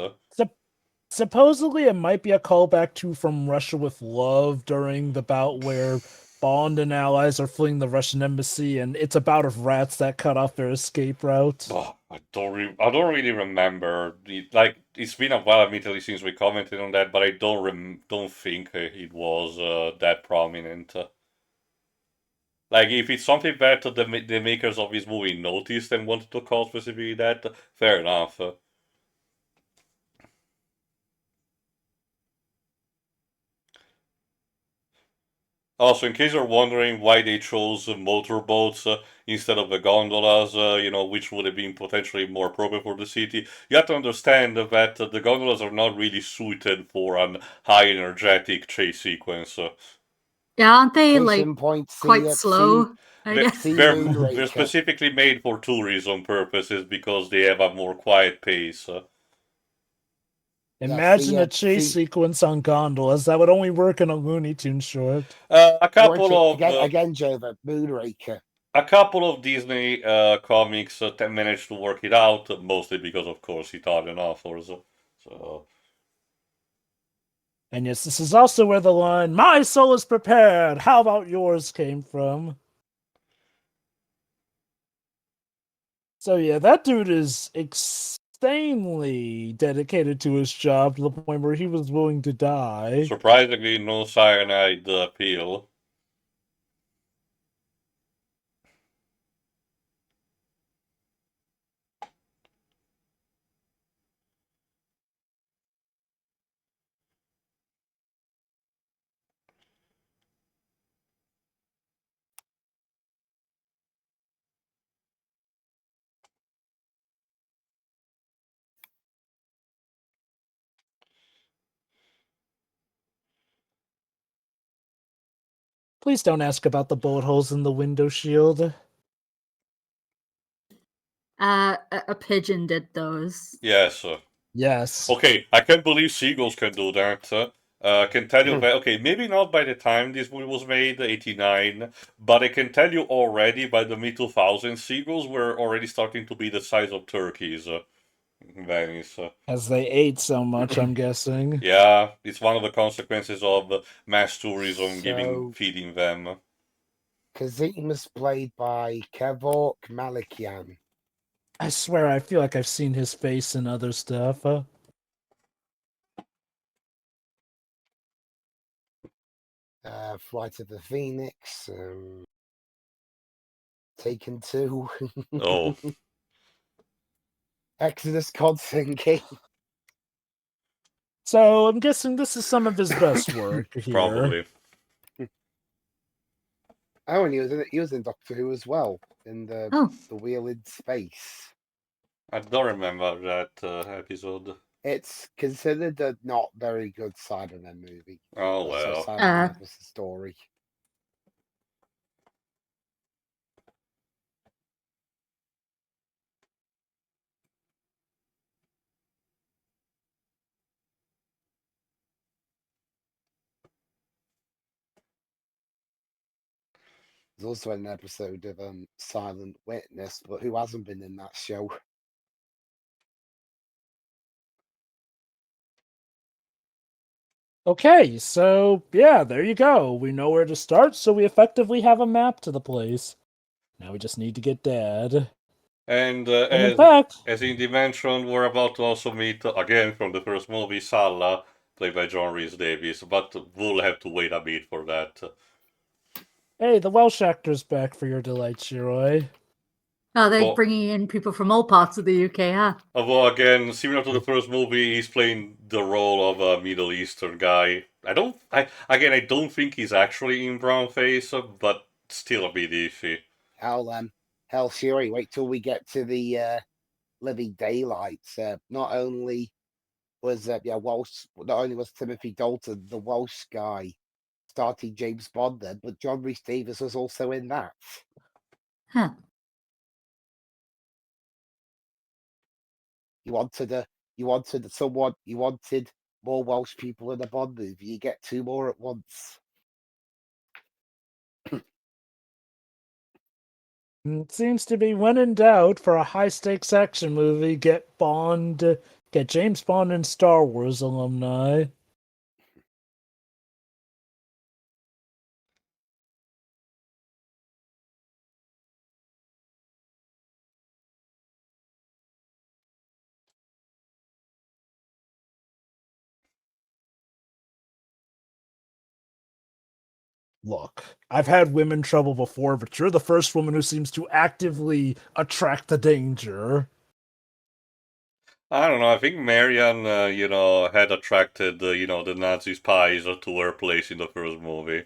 Supposedly, it might be a callback to From Russia with Love during the bout where Bond and allies are fleeing the Russian embassy, and it's a bout of rats that cut off their escape route. Oh, I don't really remember. It's been a while, admittedly, since we commented on that, but I don't think it was that prominent. Like, if it's something that the makers of this movie noticed and wanted to call specifically that, fair enough. Also, in case you're wondering why they chose motorboats instead of the gondolas, which would have been potentially more appropriate for the city, you have to understand that the gondolas are not really suited for an high energetic chase sequence. Yeah, aren't they Case like in point, quite slow? I They're, guess. see they're, Moonraker. they're specifically made for tourism purposes because they have a more quiet pace. Imagine a chase sequence on gondolas. That would only work in a Looney Tunes short. A couple of again, Jovah, Moonraker. A couple of Disney comics managed to work it out, mostly because, of course, Italian authors. So. And yes, this is also where the line, "My soul is prepared, how about yours," came from. So yeah, that dude is insanely dedicated to his job to the point where he was willing to die. Surprisingly, no cyanide pill. Please don't ask about the bullet holes in the window shield. A pigeon did those. Yes. Yes. Okay, I can't believe seagulls can do that. I can tell you that, okay, maybe not by the time this movie was made, 89, but I can tell you already by the mid-2000s, seagulls were already starting to be the size of turkeys in Venice. As they ate so much, I'm guessing. Yeah, it's one of the consequences of mass tourism So- feeding them. Kazim is played by Kevork Malikian. I swear, I feel like I've seen his face in other stuff. Flight of the Phoenix, Taken 2, Oh, Exodus Cod Sinking. So I'm guessing this is some of his best work here. probably. Oh, and he was in Doctor Who as well, in the Oh, Wheel in Space. I don't remember that episode. It's considered a not very good Cybermen movie. Oh, So well. Cybermen was the story. There's also an episode of Silent Witness, but who hasn't been in that show? Okay, so yeah, there you go. We know where to start, so we effectively have a map to the place. Now we just need to get Dad. And And in fact, as Indy mentioned, we're about to also meet, again from the first movie, Salla, played by John Rhys Davies, but we'll have to wait a bit for that. hey, the Welsh actor's back for your delight, Shiroi. oh, they're Well- bringing in people from all parts of the UK, huh? Although, again, similar to the first movie, he's playing the role of a Middle Eastern guy. I don't think he's actually in brownface, but still a bit iffy. Hell, Shuri, wait till we get to the Living Daylights. Not only was Timothy Dalton, the Welsh guy, starting James Bond then, but John Rhys Davies was also in that. Huh. You wanted more Welsh people in a Bond movie. You get 2 more at once. It seems to be when in doubt for a high stakes action movie, get James Bond and Star Wars alumni. Look, I've had women trouble before, but you're the first woman who seems to actively attract the danger. I don't know, I think Marianne, had attracted, the Nazi spies to her place in the first movie.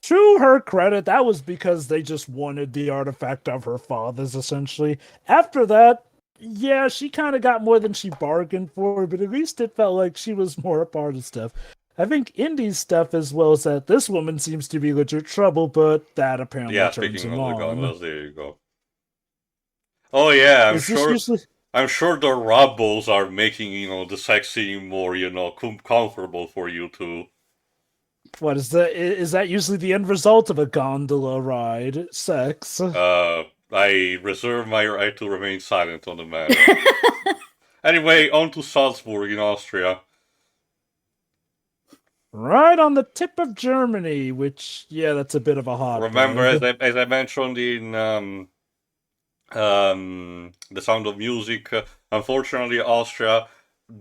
To her credit, that was because they just wanted the artifact of her father's, essentially. After that, yeah, she kind of got more than she bargained for, but at least it felt like she was more a part of stuff. I think Indy's stuff as well is that this woman seems to be legit trouble, but that apparently Yeah, turns speaking him of the on. gondolas, there you go. Oh yeah, Is this usually... I'm sure the Rubbles are making, the sex scene more, comfortable for you too. What is that usually the end result of a gondola ride? Sex. I reserve my right to remain silent on the matter. Anyway, on to Salzburg in Austria. Right on the tip of Germany, which, yeah, that's a bit of a hot. Remember, as I mentioned in The Sound of Music, unfortunately Austria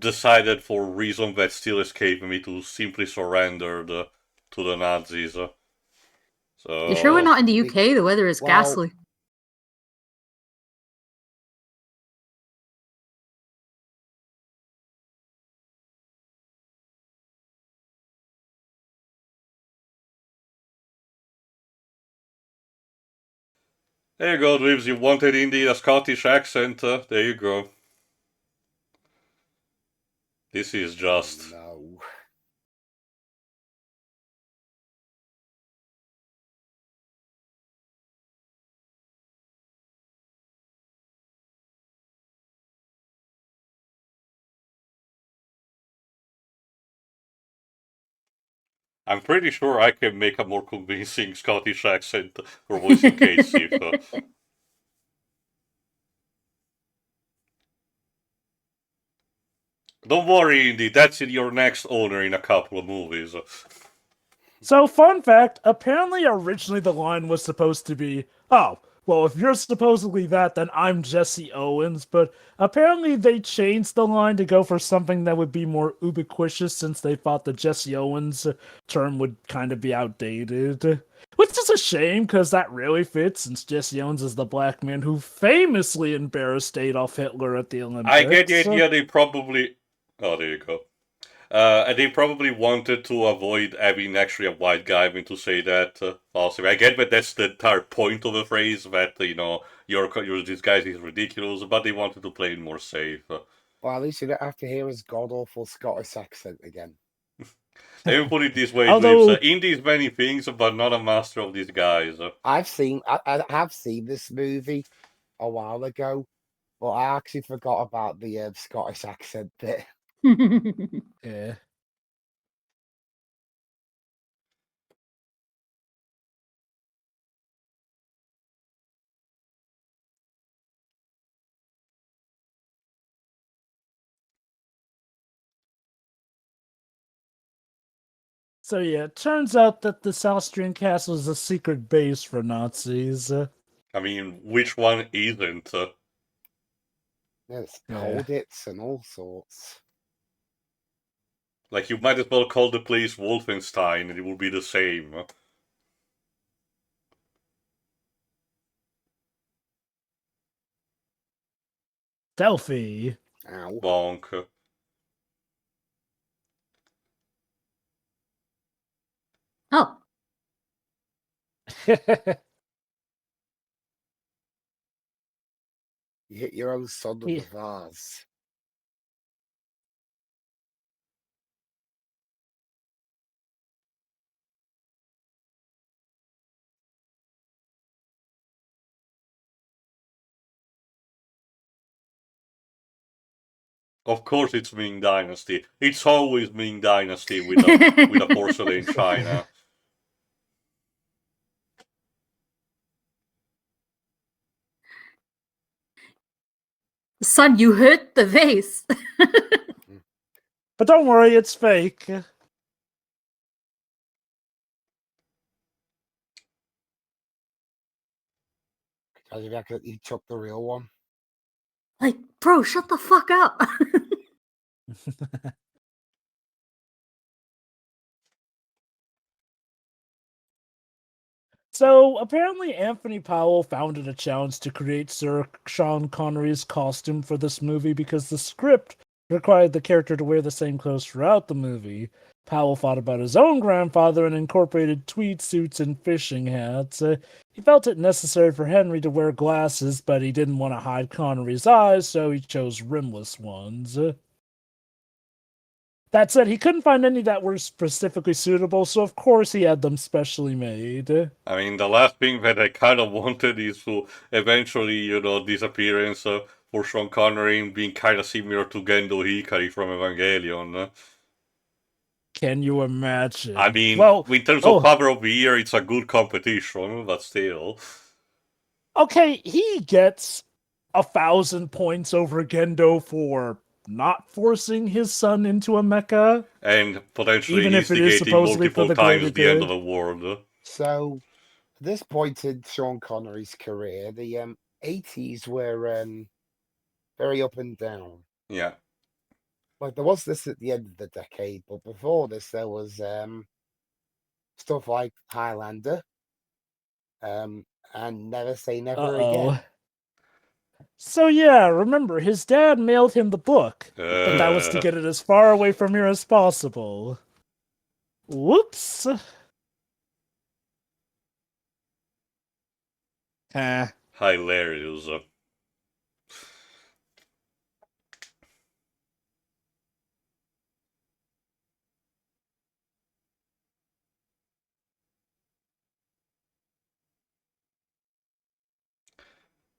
decided, for reasons that still escape me, to simply surrender to the Nazis. So You sure we're not in the UK? The weather is ghastly. There you go, Dreams. You wanted Indy a Scottish accent. There you go. This is just... No. I'm pretty sure I can make a more convincing Scottish accent for voicing Casey. Don't worry, Indy, that's your next owner in a couple of movies. So, fun fact, apparently originally the line was supposed to be, oh, well, if you're supposedly that, then I'm Jesse Owens, but apparently they changed the line to go for something that would be more ubiquitous since they thought the Jesse Owens term would kind of be outdated. Which is a shame, because that really fits, since Jesse Owens is the black man who famously embarrassed Adolf Hitler at the Olympics. I get the idea they probably... Oh, there you go. And they probably wanted to avoid having actually a white guy having to say that falsely. I get that that's the entire point of the phrase, that, you're this guy is ridiculous, but they wanted to play it more safe. Well, at least you don't have to hear his god-awful Scottish accent again. Let me put it this way, Although- Lips. Indy's many things, but not a master of disguise. I have seen this movie a while ago, but I actually forgot about the Scottish accent bit. Yeah. So yeah, it turns out that this Austrian castle is a secret base for Nazis. I mean, which one isn't? There's Yeah. Colditz and all sorts. Like, you might as well call the place Wolfenstein, and it would be the same. Stealthy. Ow. Bonk. Oh, You hit your own son with Yeah. the vase. Of course it's Ming Dynasty. It's always Ming Dynasty with a porcelain china. son, you hurt the vase. But don't worry, it's fake. Because you reckon he took the real one. Like, bro, shut the fuck up. So apparently Anthony Powell founded a challenge to create Sir Sean Connery's costume for this movie because the script required the character to wear the same clothes throughout the movie. Powell thought about his own grandfather and incorporated tweed suits and fishing hats. He felt it necessary for Henry to wear glasses, but he didn't want to hide Connery's eyes, so he chose rimless ones. That said, he couldn't find any that were specifically suitable, so of course he had them specially made. I mean, the last thing that I kind of wanted is to eventually, this appearance for Sean Connery being kind of similar to Gendo Hikari from Evangelion. Can you imagine? I mean, well, in terms of cover of the year, it's a good competition, but still. Okay, he gets 1,000 points over Gendo for not forcing his son into a mecha. And potentially Even if it is instigating supposedly for multiple the times greater the end good. of the world. So, at this point in Sean Connery's career, the 80s were very up and down. Yeah. Like, there was this at the end of the decade, but before this, there was stuff like Highlander and Never Say Never Again. So yeah, remember, his dad mailed him the book, but that was to get it as far away from here as possible. Whoops. Hilarious.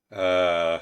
Uh,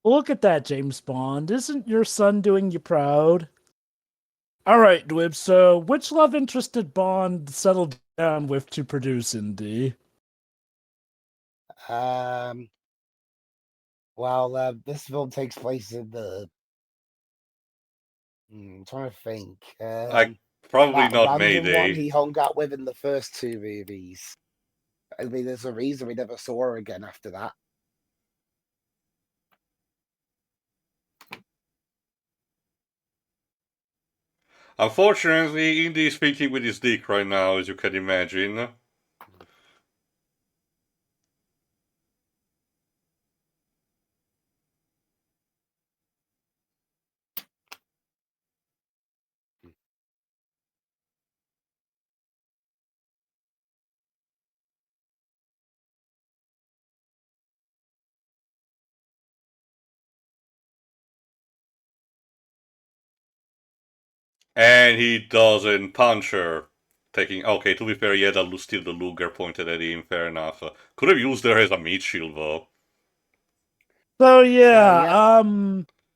Look at that, James Bond. Isn't your son doing you proud? All right, Dwib, so which love interest did Bond settle down with to produce Indy? Well, this film takes place in the. I'm trying to think. Probably That not random one Mayday. he hung out with in the first two movies. I mean, there's a reason we never saw her again after that. Unfortunately, Indy is speaking with his dick right now, as you can imagine. And he doesn't punch her. Okay, to be fair, he had still the Luger pointed at him, fair enough. Could have used her as a meat shield, though. So yeah,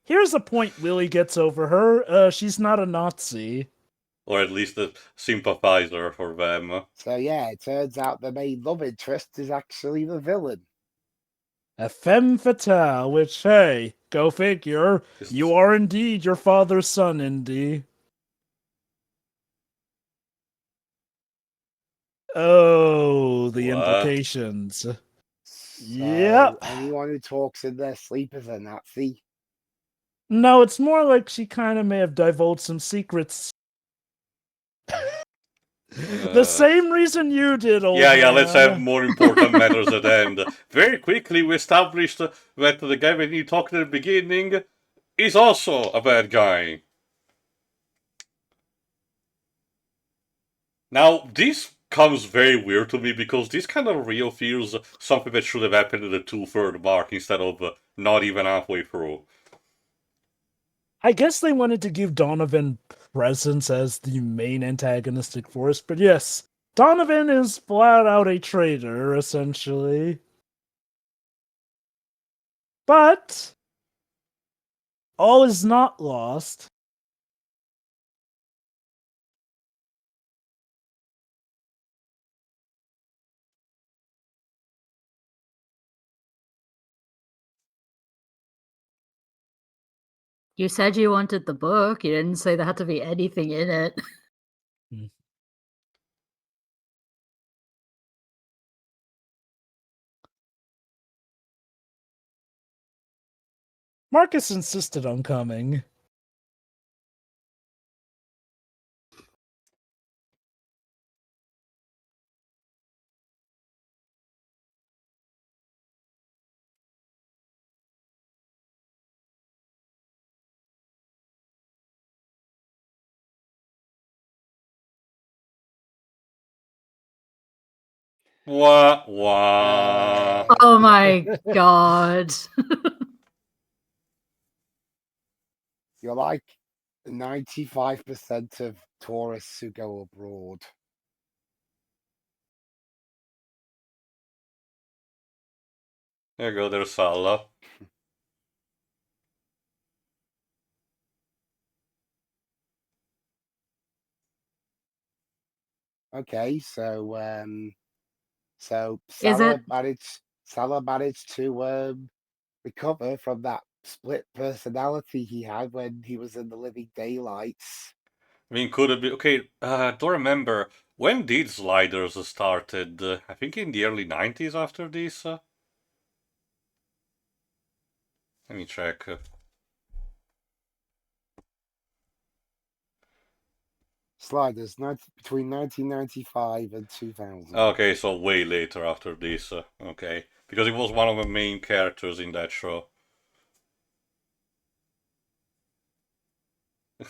here's a point Willie gets over her. She's not a Nazi. Or at least a sympathizer for them. So yeah, it turns out the main love interest is actually the villain. A femme fatale, which, hey, go figure. You are indeed your father's son, Indy. Oh, the What? implications. So Yep. anyone who talks in their sleep is a Nazi. No, it's more like she kind of may have divulged some secrets. The same reason you did, old Yeah, man. let's have more important matters at hand. Very quickly, we established that the guy when you talked at the beginning is also a bad guy. Now, this comes very weird to me because this kind of real feels something that should have happened at the 2/3 mark instead of not even halfway through. I guess they wanted to give Donovan presence as the main antagonistic force, but yes, Donovan is flat out a traitor, essentially. But all is not lost. You said you wanted the book. You didn't say there had to be anything in it. Marcus insisted on coming. Wah, wah. Oh my god. You're like 95% of tourists who go abroad. There you go, there's Salla. Okay, so Is Salah it? managed to recover from that split personality he had when he was in the Living Daylights. I mean, could it be... Okay, don't remember. When did Sliders started? I think in the early 90s after this? Let me check. Sliders between 1995 and 2000. Okay, so way later after this. Okay. Because he was one of the main characters in that show.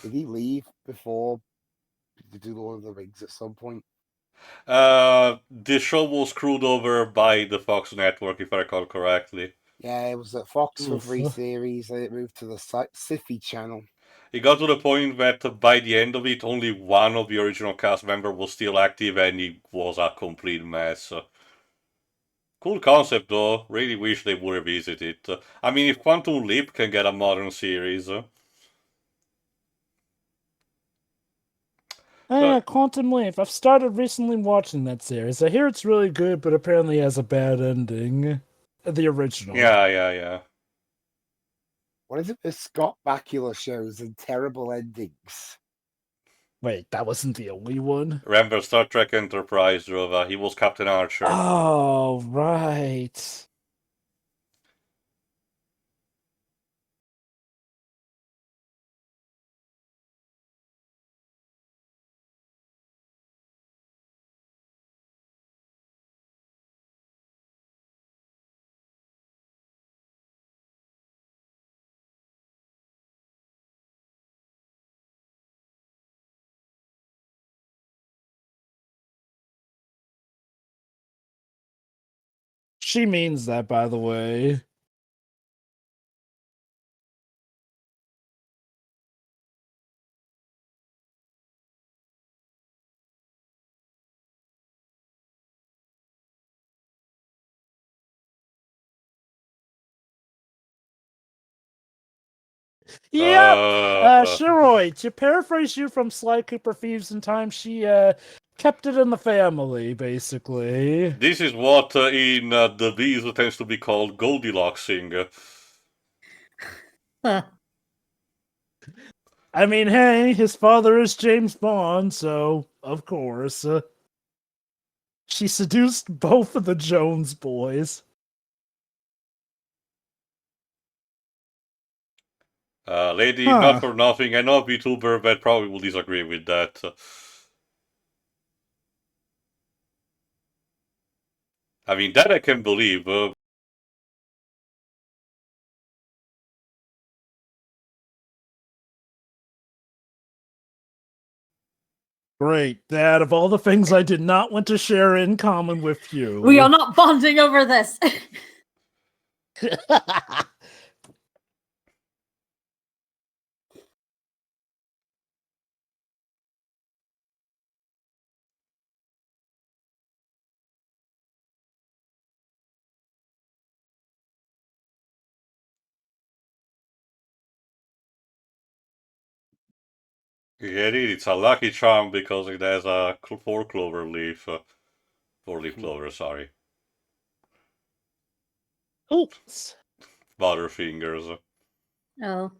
Did he leave before to do Lord of the Rings at some point? The show was screwed over by the Fox network, if I recall correctly. Yeah, it was at Fox for Oof. 3 series, and it moved to the Syfy channel. It got to the point that by the end of it, only one of the original cast member was still active, and it was a complete mess. Cool concept, though. Really wish they would revisit it. I mean, if Quantum Leap can get a modern series. Yeah, Quantum Leap. I've started recently watching that series. I hear it's really good, but apparently has a bad ending. The original. Yeah. What is it with Scott Bakula shows and terrible endings? Wait, that wasn't the only one? Remember Star Trek Enterprise, Jovah. He was Captain Archer. Oh, right. She means that, by the way. Yep. Shiroi, to paraphrase you from Sly Cooper Thieves in Time, she kept it in the family, basically. This is what in the Bees tends to be called Goldilocksing. Huh. I mean, hey, his father is James Bond, so of course. She seduced both of the Jones boys. Lady, Huh. not for nothing, I know a VTuber that probably will disagree with that. I mean, that I can believe. Great, Dad, of all the things I did not want to share in common with you. We are not bonding over this. Yeah, it's a lucky charm because it has a 4-clover leaf. 4-leaf clover, sorry. Oops. Butterfingers. Oh.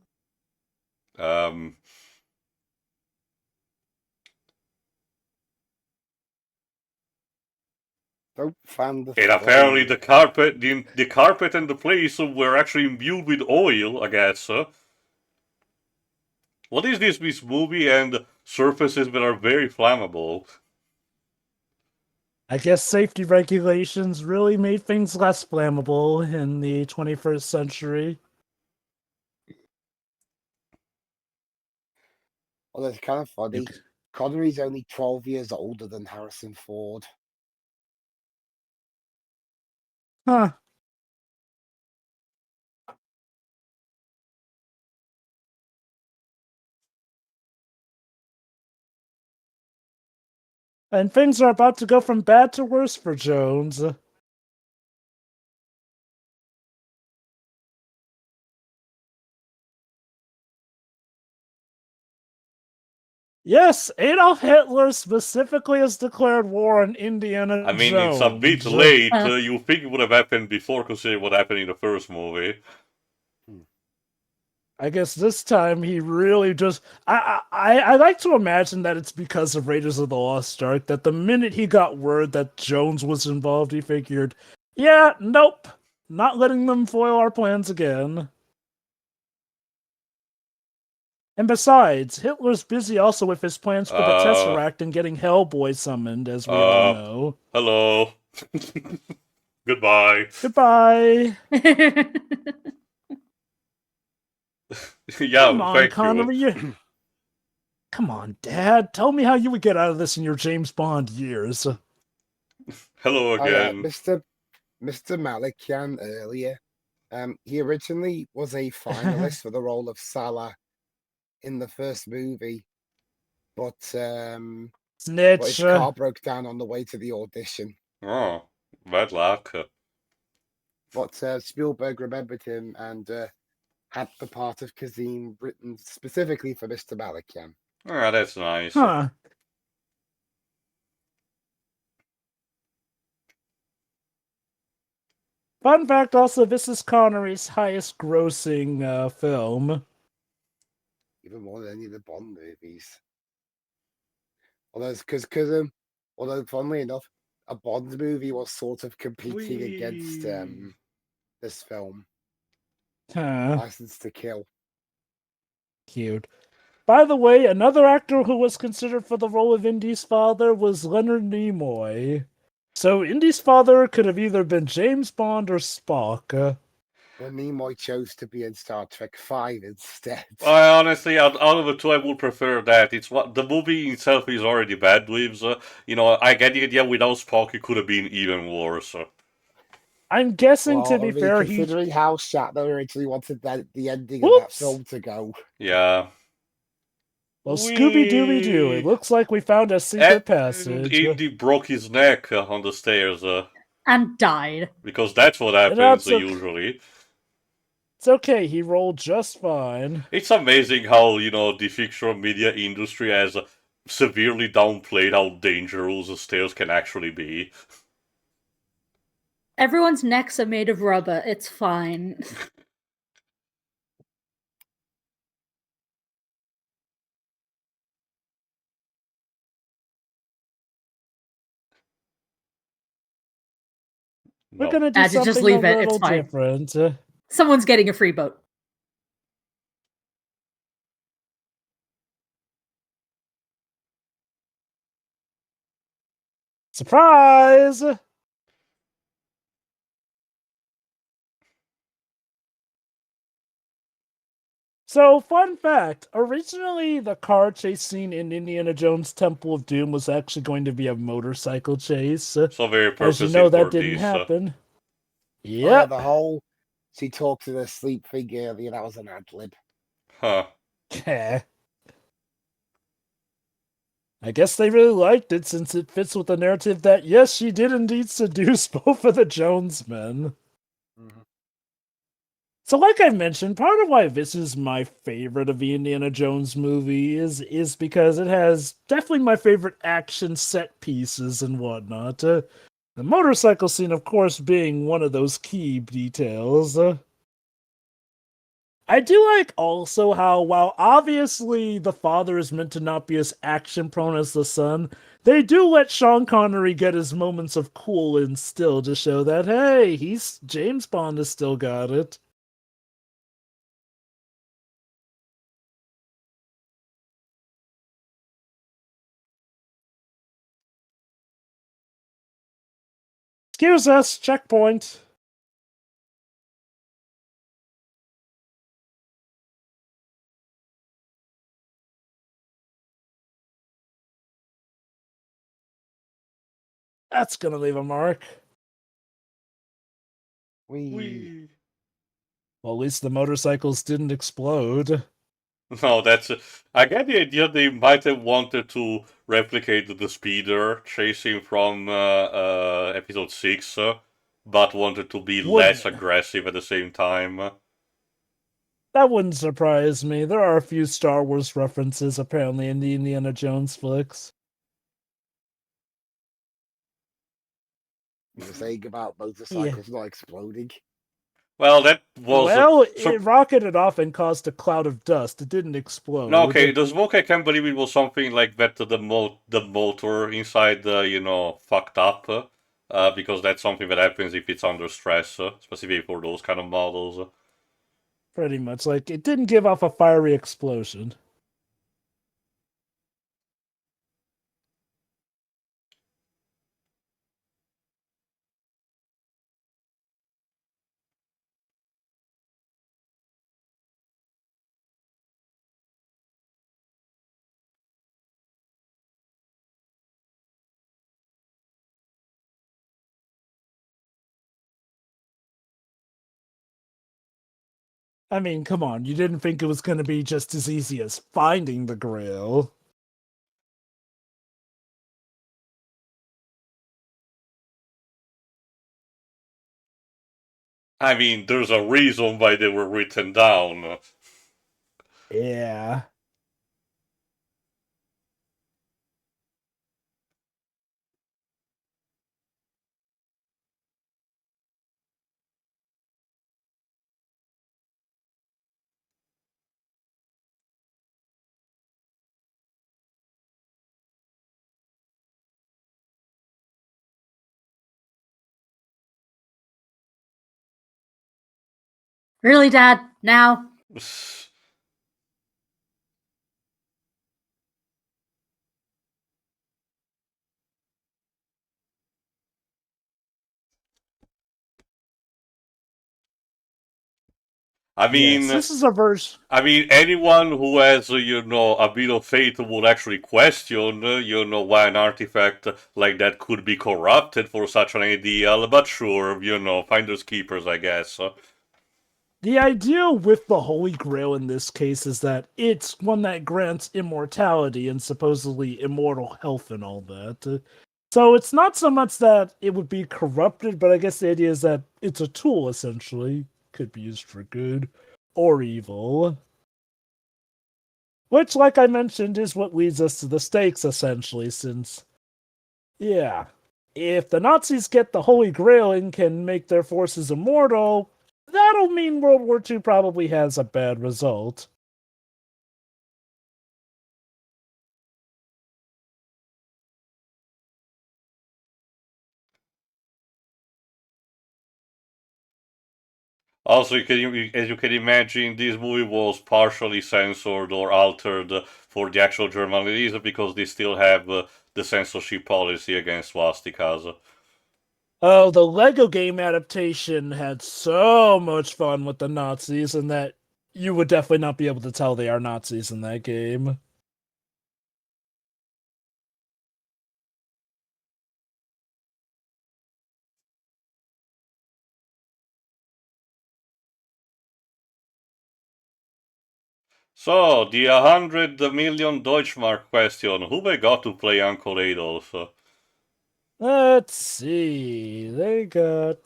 Don't fan the And apparently the carpet and the place were actually imbued with oil, I guess. What is this movie and surfaces that are very flammable? I guess safety regulations really made things less flammable in the 21st century. Well, it's kind of funny. Connery's only 12 years older than Harrison Ford. Huh. And things are about to go from bad to worse for Jones. Yes, Adolf Hitler specifically has declared war on Indiana I mean, Jones. it's a bit late. You think it would have happened before, considering what happened in the first movie. I guess this time he really just. I like to imagine that it's because of Raiders of the Lost Ark that the minute he got word that Jones was involved, he figured, yeah, nope, not letting them foil our plans again. And besides, Hitler's busy also with his plans for the Tesseract and getting Hellboy summoned, as we all know. Hello. Goodbye. Goodbye. Yeah, Come on, thank Connery. you. Come on, Dad. Tell me how you would get out of this in your James Bond years. Hello Oh yeah, again. Mr. Malikian earlier. He originally was a finalist for the role of Salah in the first movie, but his Snitch. car broke down on the way to the audition. Oh, bad luck. But Spielberg remembered him and had the part of Kazim written specifically for Mr. Malikian. Ah, that's nice. Huh. Fun fact also, this is Connery's highest grossing film. Even more than any of the Bond movies. Although, although funnily enough, a Bond movie was sort of competing against Whee! this film, Huh. License to Kill. Cute. By the way, another actor who was considered for the role of Indy's father was Leonard Nimoy. So Indy's father could have either been James Bond or Spock. But Nimoy chose to be in Star Trek V instead. I honestly, out of the two, I would prefer that. It's what the movie itself is already bad with. I get the idea without Spock, it could have been even worse. I'm guessing, Well, to be I mean, fair, considering how Shatner originally wanted the ending of that Whoops! film to go. Yeah. Well, Scooby-Dooby-Doo, it looks like we found a secret And passage. Indy broke his neck on the stairs. And died. Because that's what happens that's okay. usually. It's okay, he rolled just fine. It's amazing how, the fictional media industry has severely downplayed how dangerous stairs can actually be. Everyone's necks are made of rubber. It's fine. We're No. gonna do Just something leave a it, it's little fine. different. Someone's getting a free boat. Surprise! So, fun fact, originally the car chase scene in Indiana Jones Temple of Doom was actually going to be a motorcycle chase. So very As you purposely know, for that didn't this. happen. Oh yeah, Yep. the whole she talked to the sleep thing earlier, that was an ad-lib. Huh. I guess they really liked it since it fits with the narrative that, yes, she did indeed seduce both of the Jones men. Mm-hmm. So like I mentioned, part of why this is my favorite of the Indiana Jones movies is because it has definitely my favorite action set pieces and whatnot. The motorcycle scene, of course, being one of those key details. I do like also how, while obviously the father is meant to not be as action prone as the son, they do let Sean Connery get his moments of cool and still to show that, hey, James Bond has still got it. Excuse us, checkpoint. That's gonna leave a mark. We Well, at least the motorcycles didn't explode. No, I get the idea they might have wanted to replicate the speeder chasing from episode 6, but wanted to be less Wouldn't aggressive at the same time. That wouldn't surprise me. There are a few Star Wars references apparently in the Indiana Jones flicks. You were saying about motorcycles not exploding. Well, that was... Well, it rocketed off and caused a cloud of dust. It didn't explode. No, okay, the smoke, I can't believe it was something like that the motor inside, fucked up. Because that's something that happens if it's under stress, specifically for those kind of models. Pretty much. Like, it didn't give off a fiery explosion. I mean, come on, you didn't think it was going to be just as easy as finding the Grail. I mean, there's a reason why they were written down. Yeah. Really, Dad? Now? I Yes, mean, this is a version. anyone who has, a bit of faith would actually question, why an artifact like that could be corrupted for such an ideal, but sure, finders keepers, I guess. The idea with the Holy Grail in this case is that it's one that grants immortality and supposedly immortal health and all that. So it's not so much that it would be corrupted, but I guess the idea is that it's a tool, essentially. Could be used for good or evil. Which, like I mentioned, is what leads us to the stakes, essentially, since, yeah, if the Nazis get the Holy Grail and can make their forces immortal, that'll mean World War II probably has a bad result. Also, as you can imagine, this movie was partially censored or altered for the actual German release because they still have the censorship policy against swastikas. Oh, the Lego game adaptation had so much fun with the Nazis, and that you would definitely not be able to tell they are Nazis in that game. So, the 100 million Deutschmark question. Who they got to play Uncle Adolf? Let's see. They got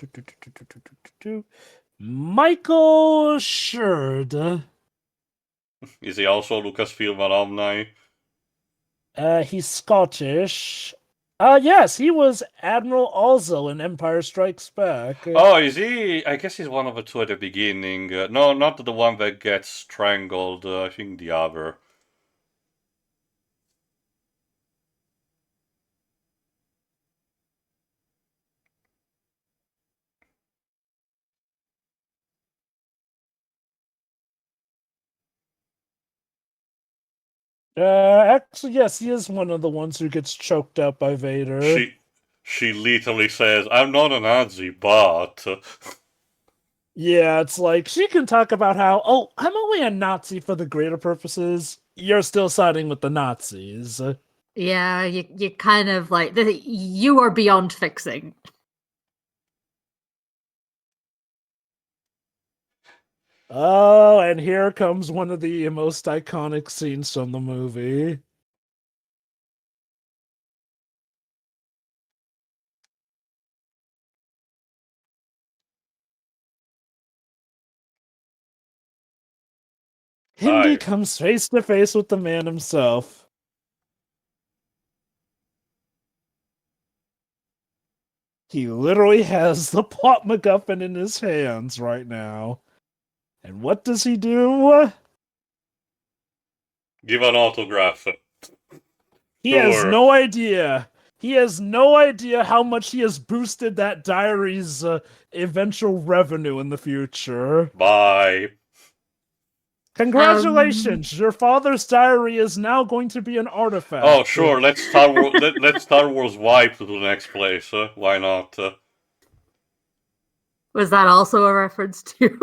Michael Schurd. Is he also Lucasfilm alumni? He's Scottish. Yes, he was Admiral Alzo in Empire Strikes Back. Oh, is he? I guess he's one of the two at the beginning. No, not the one that gets strangled. I think the other. Actually, yes, he is one of the ones who gets choked out by Vader. She literally says, "I'm not a Nazi, but." Yeah, it's like she can talk about how, oh, I'm only a Nazi for the greater purposes. You're still siding with the Nazis. Yeah, you kind of like you are beyond fixing. Oh, and here comes one of the most iconic scenes from the movie. Hindi Hi. comes face to face with the man himself. He literally has the plot MacGuffin in his hands right now. And what does he do? Give an autograph. He has Sure. no idea. He has no idea how much he has boosted that diary's eventual revenue in the future. Bye. Congratulations! Your father's diary is now going to be an artifact. Oh, sure. Let's Star Wars. Let's Star Wars wipe to the next place. Why not? Was that also a reference to?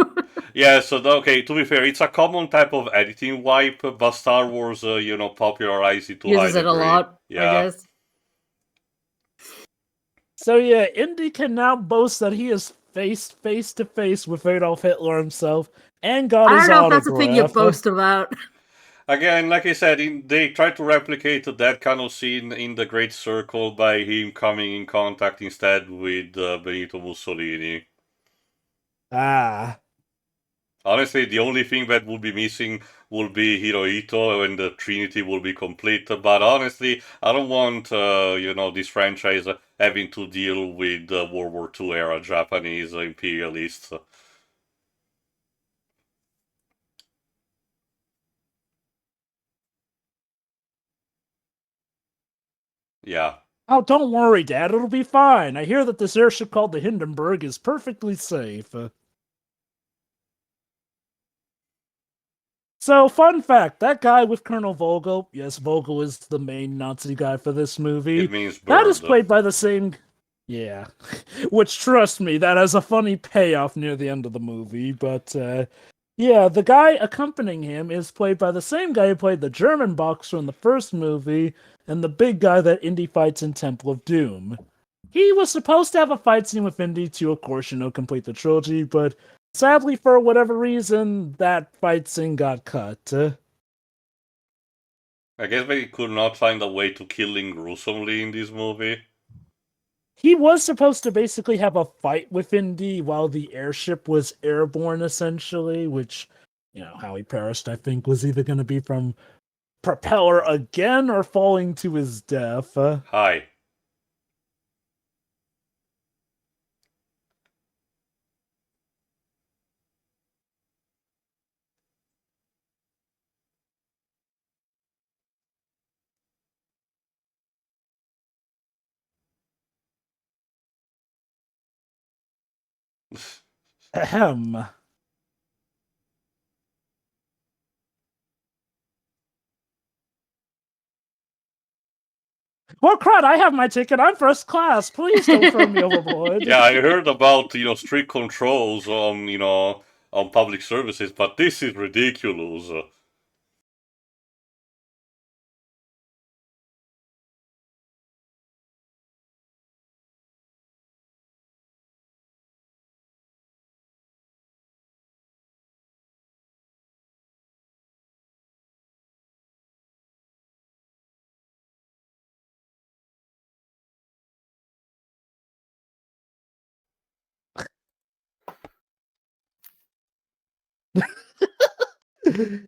Yeah. So okay. To be fair, it's a common type of editing wipe, but Star Wars, popularized it to Uses high it a degree. lot, Yeah. I guess. So yeah, Indy can now boast that he is face to face with Adolf Hitler himself, and got I his don't know if that's a thing you autograph. boast about. Again, like I said, they tried to replicate that kind of scene in The Great Circle by him coming in contact instead with Benito Mussolini. Ah. Honestly, the only thing that would be missing will be Hirohito and the Trinity will be complete. But honestly, I don't want, this franchise having to deal with World War II era Japanese imperialists. Yeah. Oh, don't worry, Dad. It'll be fine. I hear that this airship called the Hindenburg is perfectly safe. So, fun fact, that guy with Colonel Vogel, yes, Vogel is the main Nazi guy for this movie. It means That is bird. played by the same... Yeah. Which, trust me, that has a funny payoff near the end of the movie, but, yeah, the guy accompanying him is played by the same guy who played the German boxer in the first movie, and the big guy that Indy fights in Temple of Doom. He was supposed to have a fight scene with Indy to, of course, complete the trilogy, but sadly, for whatever reason, that fight scene got cut. I guess they could not find a way to kill him gruesomely in this movie. He was supposed to basically have a fight with Indy while the airship was airborne, essentially, which, how he perished, I think, was either going to be from propeller again or falling to his death. Hi. Ahem. Well, crud, I have my ticket. I'm first class. Please don't throw me overboard. Yeah, I heard about, strict controls on, on public services, but this is ridiculous.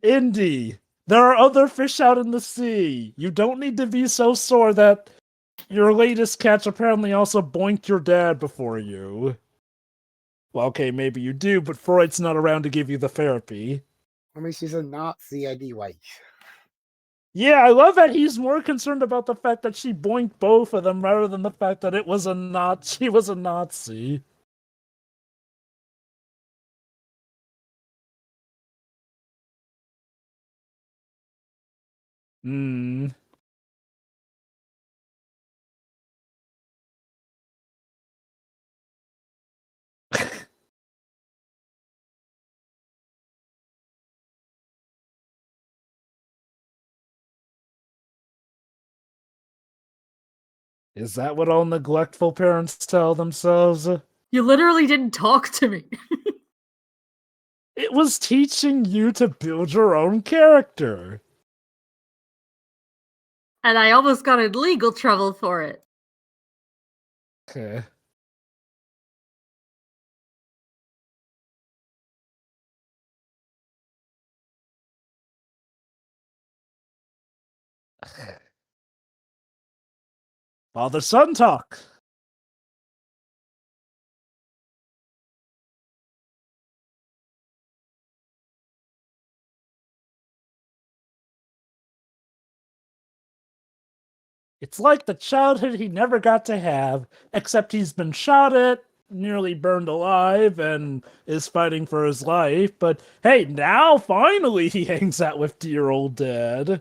Indy, there are other fish out in the sea. You don't need to be so sore that your latest catch apparently also boinked your dad before you. Well, okay, maybe you do, but Freud's not around to give you the therapy. I mean, she's a Nazi anyway. Yeah, I love that he's more concerned about the fact that she boinked both of them rather than the fact that it was she was a Nazi. Hmm. Is that what all neglectful parents tell themselves? You literally didn't talk to me. It was teaching you to build your own character. And I almost got in legal trouble for it. Okay. Father-son talk. It's like the childhood he never got to have, except he's been shot at, nearly burned alive, and is fighting for his life. But hey, now finally he hangs out with dear old dad.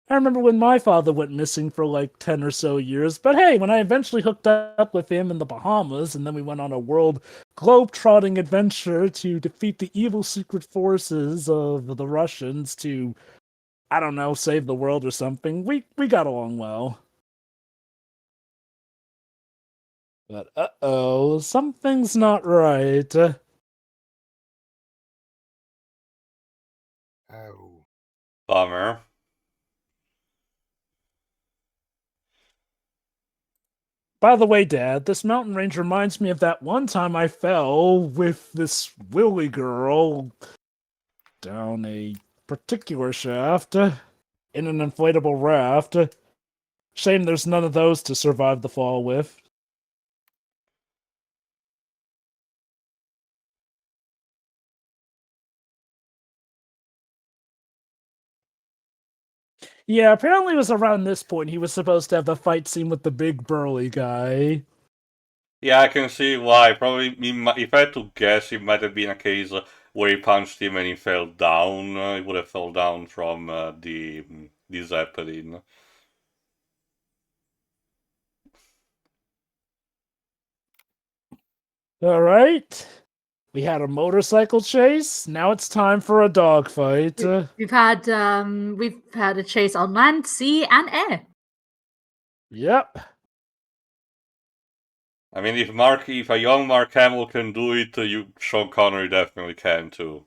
I remember when my father went missing for like 10 or so years, but hey, when I eventually hooked up with him in the Bahamas, and then we went on a world globe-trotting adventure to defeat the evil secret forces of the Russians to, I don't know, save the world or something, we got along well. But uh-oh, something's not right. Oh. Bummer. By the way, Dad, this mountain range reminds me of that one time I fell with this Willy girl down a particular shaft in an inflatable raft. Shame there's none of those to survive the fall with. Yeah, apparently it was around this point he was supposed to have the fight scene with the big burly guy. Yeah, I can see why. Probably, if I had to guess, it might have been a case where he punched him and he fell down. He would have fell down from the Zeppelin. All right. We had a motorcycle chase. Now it's time for a dogfight. We've had a chase on land, sea, and air. Yep. I mean, if a young Mark Hamill can do it, Sean Connery definitely can too.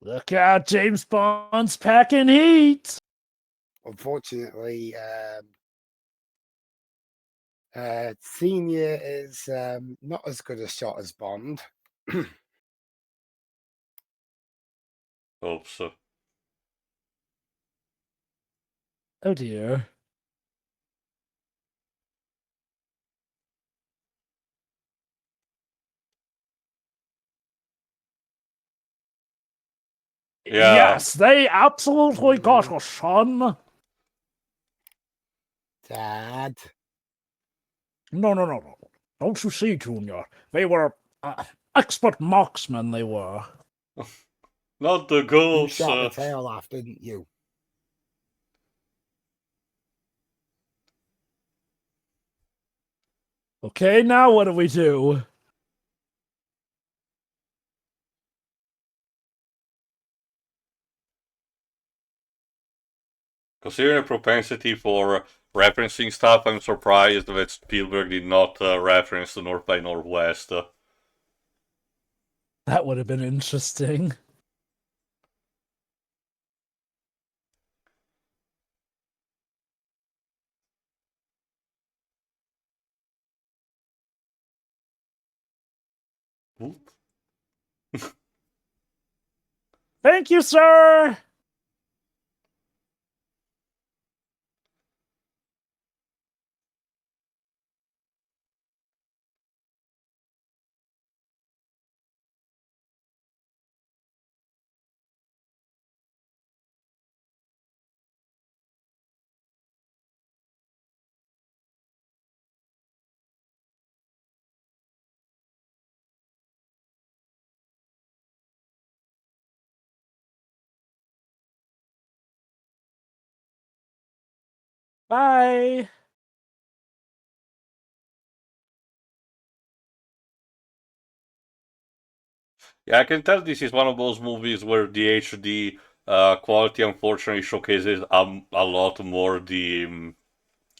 Look out, James Bond's packing heat. Unfortunately, Senior is not as good a shot as Bond. Hope so. Oh dear. Yeah. Yes, they absolutely got us, son. Dad. No. Don't you see, Junior? They were expert marksmen, they were. Not the You goats. shot the tail off, didn't you? Okay, now what do we do? Considering a propensity for referencing stuff, I'm surprised that Spielberg did not reference the North by Northwest. That would have been interesting. Whoop. Thank you, sir. Bye. Yeah, I can tell this is one of those movies where the HD quality unfortunately showcases a lot more the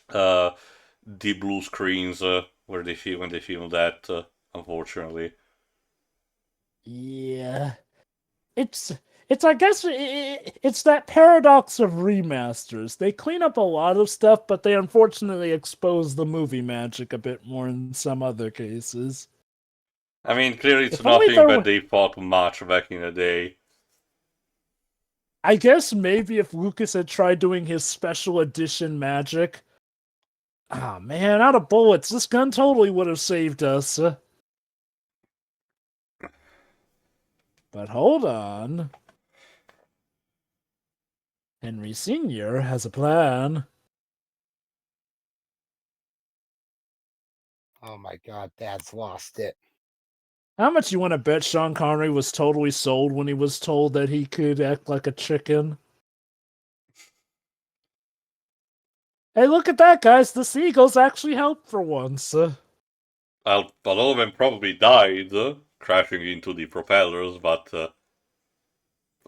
blue screens where they film when they film that. Unfortunately, Yeah. It's I guess it's that paradox of remasters. They clean up a lot of stuff, but they unfortunately expose the movie magic a bit more in some other cases. I mean, clearly it's If only nothing there that were, they thought much back in the day. I guess maybe if Lucas had tried doing his special edition magic. Ah, man, out of bullets, this gun totally would have saved us. But hold on. Henry Sr. has a plan. Oh my God, Dad's lost it. How much you want to bet Sean Connery was totally sold when he was told that he could act like a chicken? Hey, look at that, guys. The seagulls actually helped for once. A lot of them probably died crashing into the propellers, but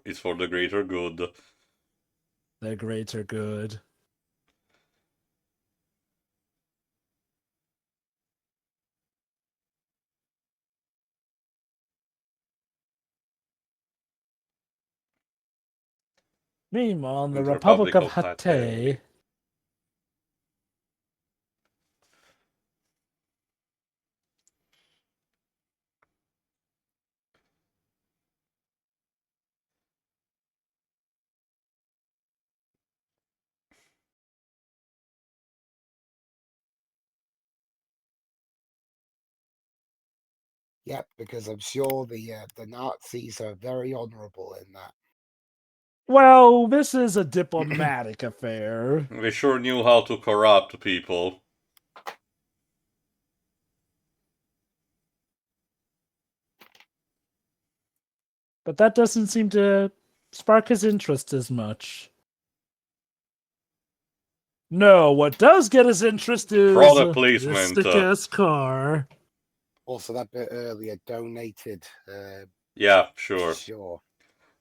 it's for the greater good. The greater good. Meanwhile, in the In the Republic of Republic of Hatay, Yep, because I'm sure the Nazis are very honourable in that. well, this is a diplomatic affair. They sure knew how to corrupt people. But that doesn't seem to spark his interest as much. No, what does get his interest is Product this placement. sick-ass car. Also, that bit earlier, donated. Yeah, sure. Sure.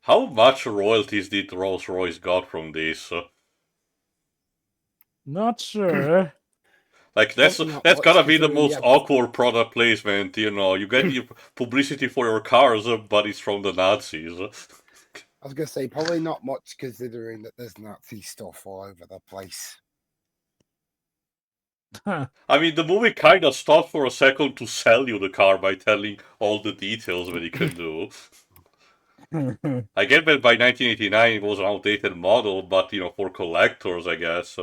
How much royalties did Rolls-Royce got from this? Not sure. Like that's Probably not that's much, gotta be the considering, most yeah, awkward product placement, you know. You get your publicity for your cars, but it's from the Nazis. I was going to say, probably not much, considering that there's Nazi stuff all over the place. I mean, the movie kind of stopped for a second to sell you the car by telling all the details that it can do. I get that by 1989 it was an outdated model, but you know, for collectors, I guess.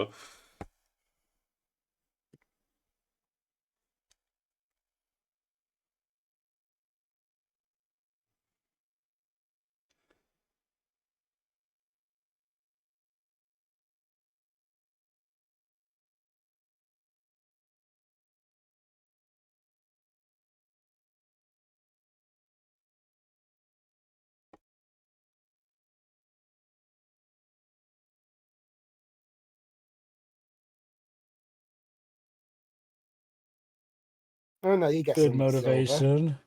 Oh no, you get Good some silver, motivation.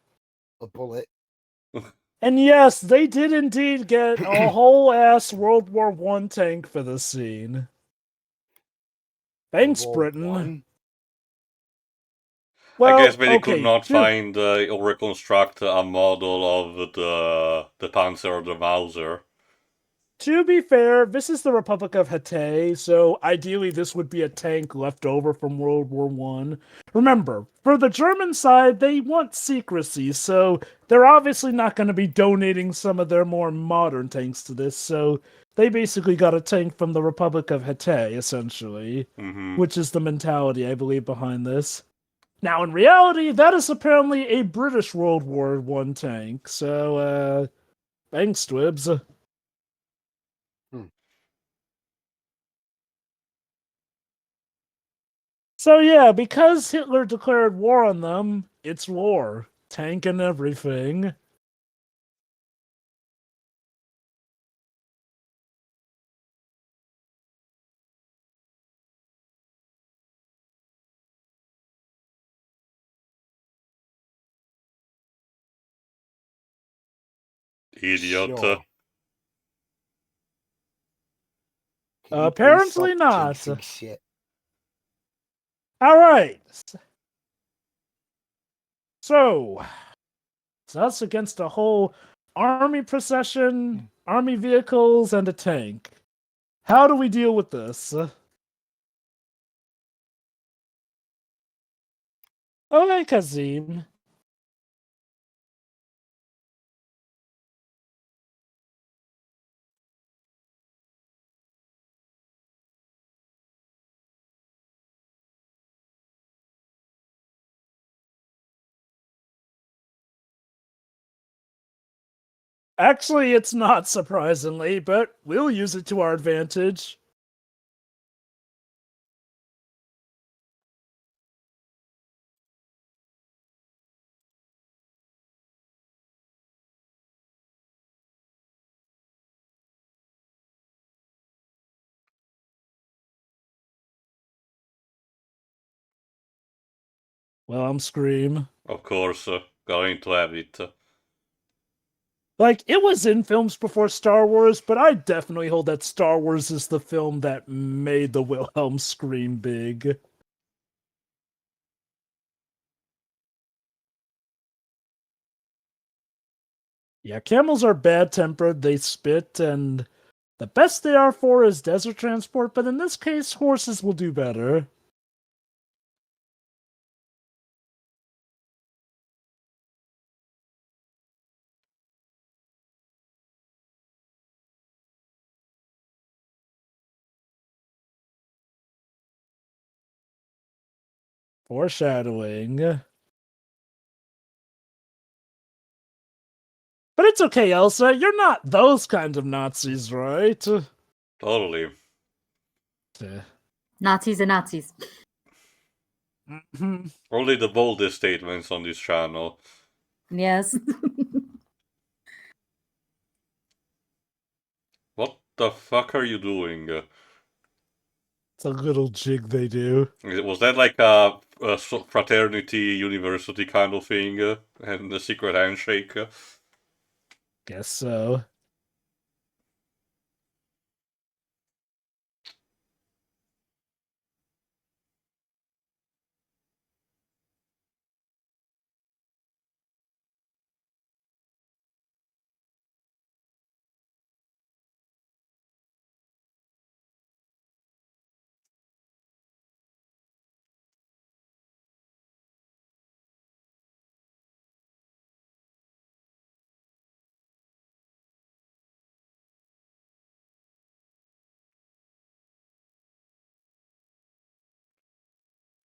a bullet. And yes, they did indeed get a whole ass World War I tank for this scene. Thanks, World War Britain. One. Well, I guess they could okay, not find or reconstruct a model of the Panzer or the Mauser. to be fair, this is the Republic of Hatay, so ideally this would be a tank left over from World War One. Remember, for the German side, they want secrecy, so they're obviously not going to be donating some of their more modern tanks to this, so they basically got a tank from the Republic of Hatay, essentially, which is the mentality, I believe, behind this. Now, in reality, that is apparently a British World War One tank, so, thanks, Twibs. So yeah, because Hitler declared war on them, it's war. Tank and everything. Idiot. Sure. Can you please Apparently stop not. jinxing shit? Alright. So that's against a whole army procession, army vehicles, and a tank. How do we deal with this? Okay, Kazim. Actually, it's not, surprisingly, but we'll use it to our advantage. Well, I'm Scream. Of course, going to have it. Like, it was in films before Star Wars, but I definitely hold that Star Wars is the film that made the Wilhelm scream big. Yeah, camels are bad-tempered, they spit, and The best they are for is desert transport, but in this case, horses will do better. Foreshadowing. But it's okay, Elsa. You're not those kind of Nazis, right? Totally. Nazis are Nazis. Mhm. Only the boldest statements on this channel. Yes. What the fuck are you doing? It's a little jig they do. Was that like a fraternity university kind of thing? And the secret handshake? Guess so.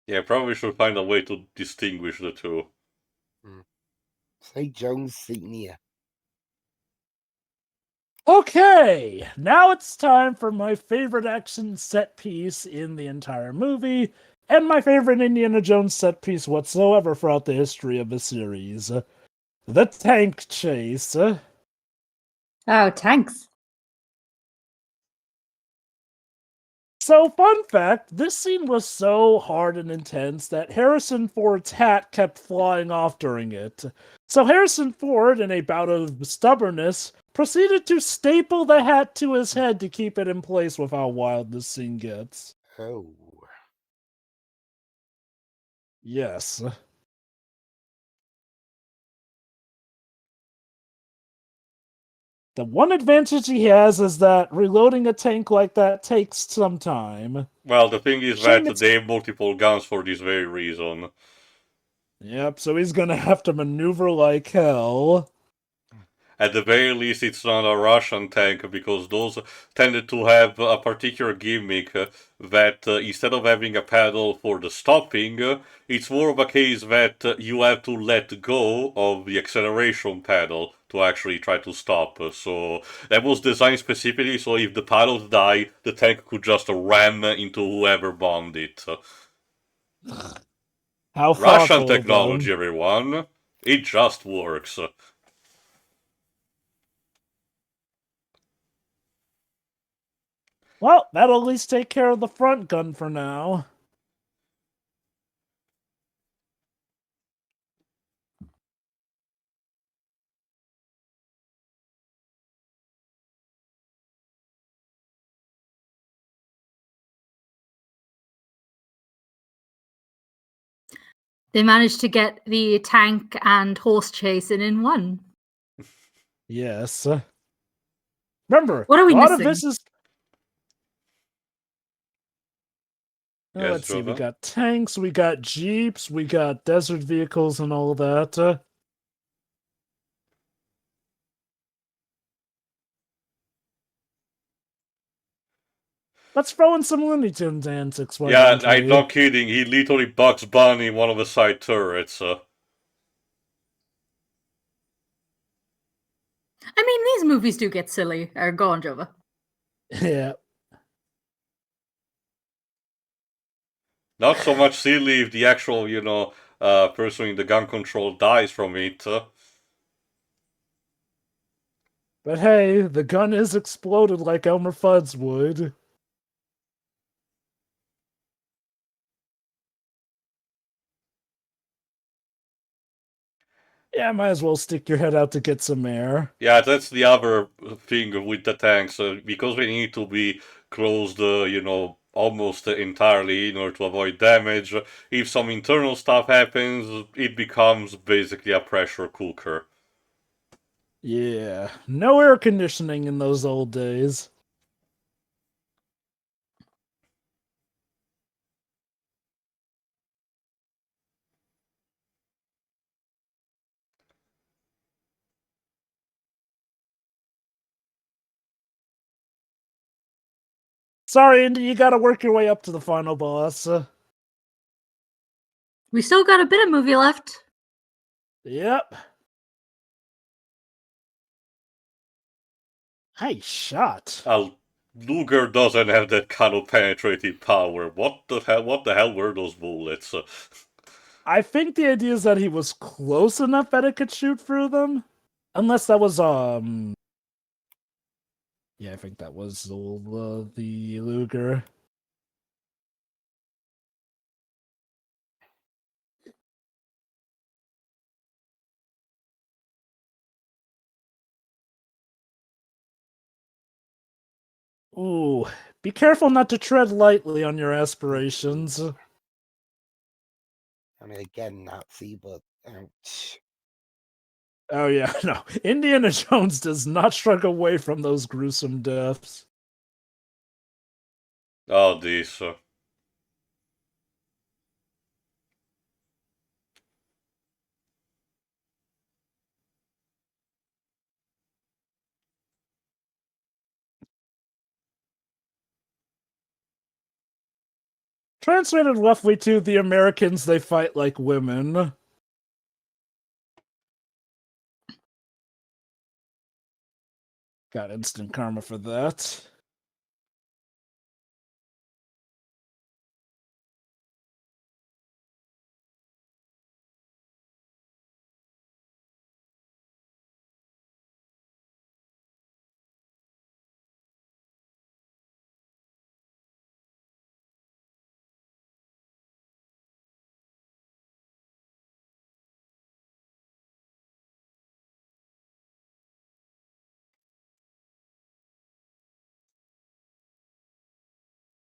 Yeah, probably should find a way to distinguish the two. Say Jones Senior. Okay, now it's time for my favorite action set piece in the entire movie, and my favorite Indiana Jones set piece whatsoever throughout the history of the series. The tank chase. Oh, tanks. So, fun fact, this scene was so hard and intense that Harrison Ford's hat kept flying off during it. So Harrison Ford, in a bout of stubbornness, proceeded to staple the hat to his head to keep it in place with how wild this scene gets. Oh. Yes. The one advantage he has is that reloading a tank like that takes some time. Well, the thing is Shame that it's- they have multiple guns for this very reason. Yep, so he's gonna have to maneuver like hell. At the very least, it's not a Russian tank, because those tended to have a particular gimmick that instead of having a pedal for the stopping, it's more of a case that you have to let go of the acceleration pedal to actually try to stop. So that was designed specifically so if the pilots die, the tank could just ram into whoever bombed it. How Russian thoughtful of technology, them. everyone. It just works. Well, that'll at least take care of the front gun for now. They managed to get the tank and horse chase in one. Yes. Remember, What are we a lot of missing? this is... Yes, let's see, we Jovah? got tanks, we got jeeps, we got desert vehicles and all that. Let's throw in some Looney Tunes antics. Why Yeah, don't I'm we? not kidding. He literally Bugs Bunny one of the side turrets. I mean, these movies do get silly. Go on, Jovah. Yeah. Not so much silly if the actual, person in the gun control dies from it. But hey, the gun is exploded like Elmer Fudd's would. Yeah, might as well stick your head out to get some air. Yeah, that's the other thing with the tanks. Because they need to be closed, almost entirely in order to avoid damage. If some internal stuff happens, it becomes basically a pressure cooker. Yeah, no air conditioning in those old days. Sorry, Indy, you gotta work your way up to the final boss. We still got a bit of movie left. Yep. Hey, shot. Luger doesn't have that kind of penetrating power. What the hell were those bullets? I think the idea is that he was close enough that it could shoot through them. Unless that was, yeah, I think that was the Luger. Ooh, be careful not to tread lightly on your aspirations. I mean, again, Nazi, but ouch. Oh yeah, no. Indiana Jones does not shrug away from those gruesome deaths. Oh, these. Translated roughly to the Americans, they fight like women. Got instant karma for that.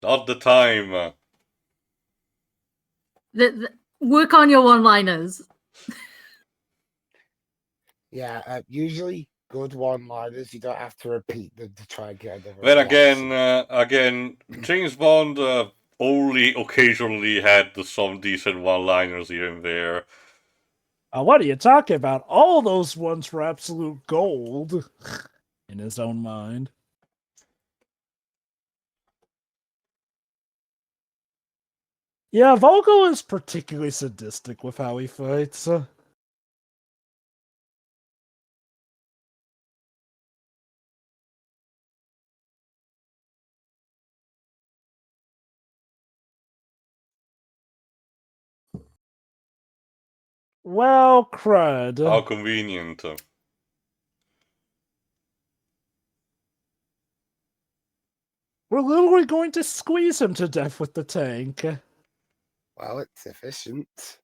Not the time. Work on your one-liners. Yeah, usually good one-liners. You don't have to repeat them to try and get another Then reaction. again, James Bond only occasionally had some decent one-liners here and there. What are you talking about? All those ones were absolute gold. In his own mind. Yeah, Volko is particularly sadistic with how he fights. Well, crud. How convenient. We're literally going to squeeze him to death with the tank. Well, it's efficient.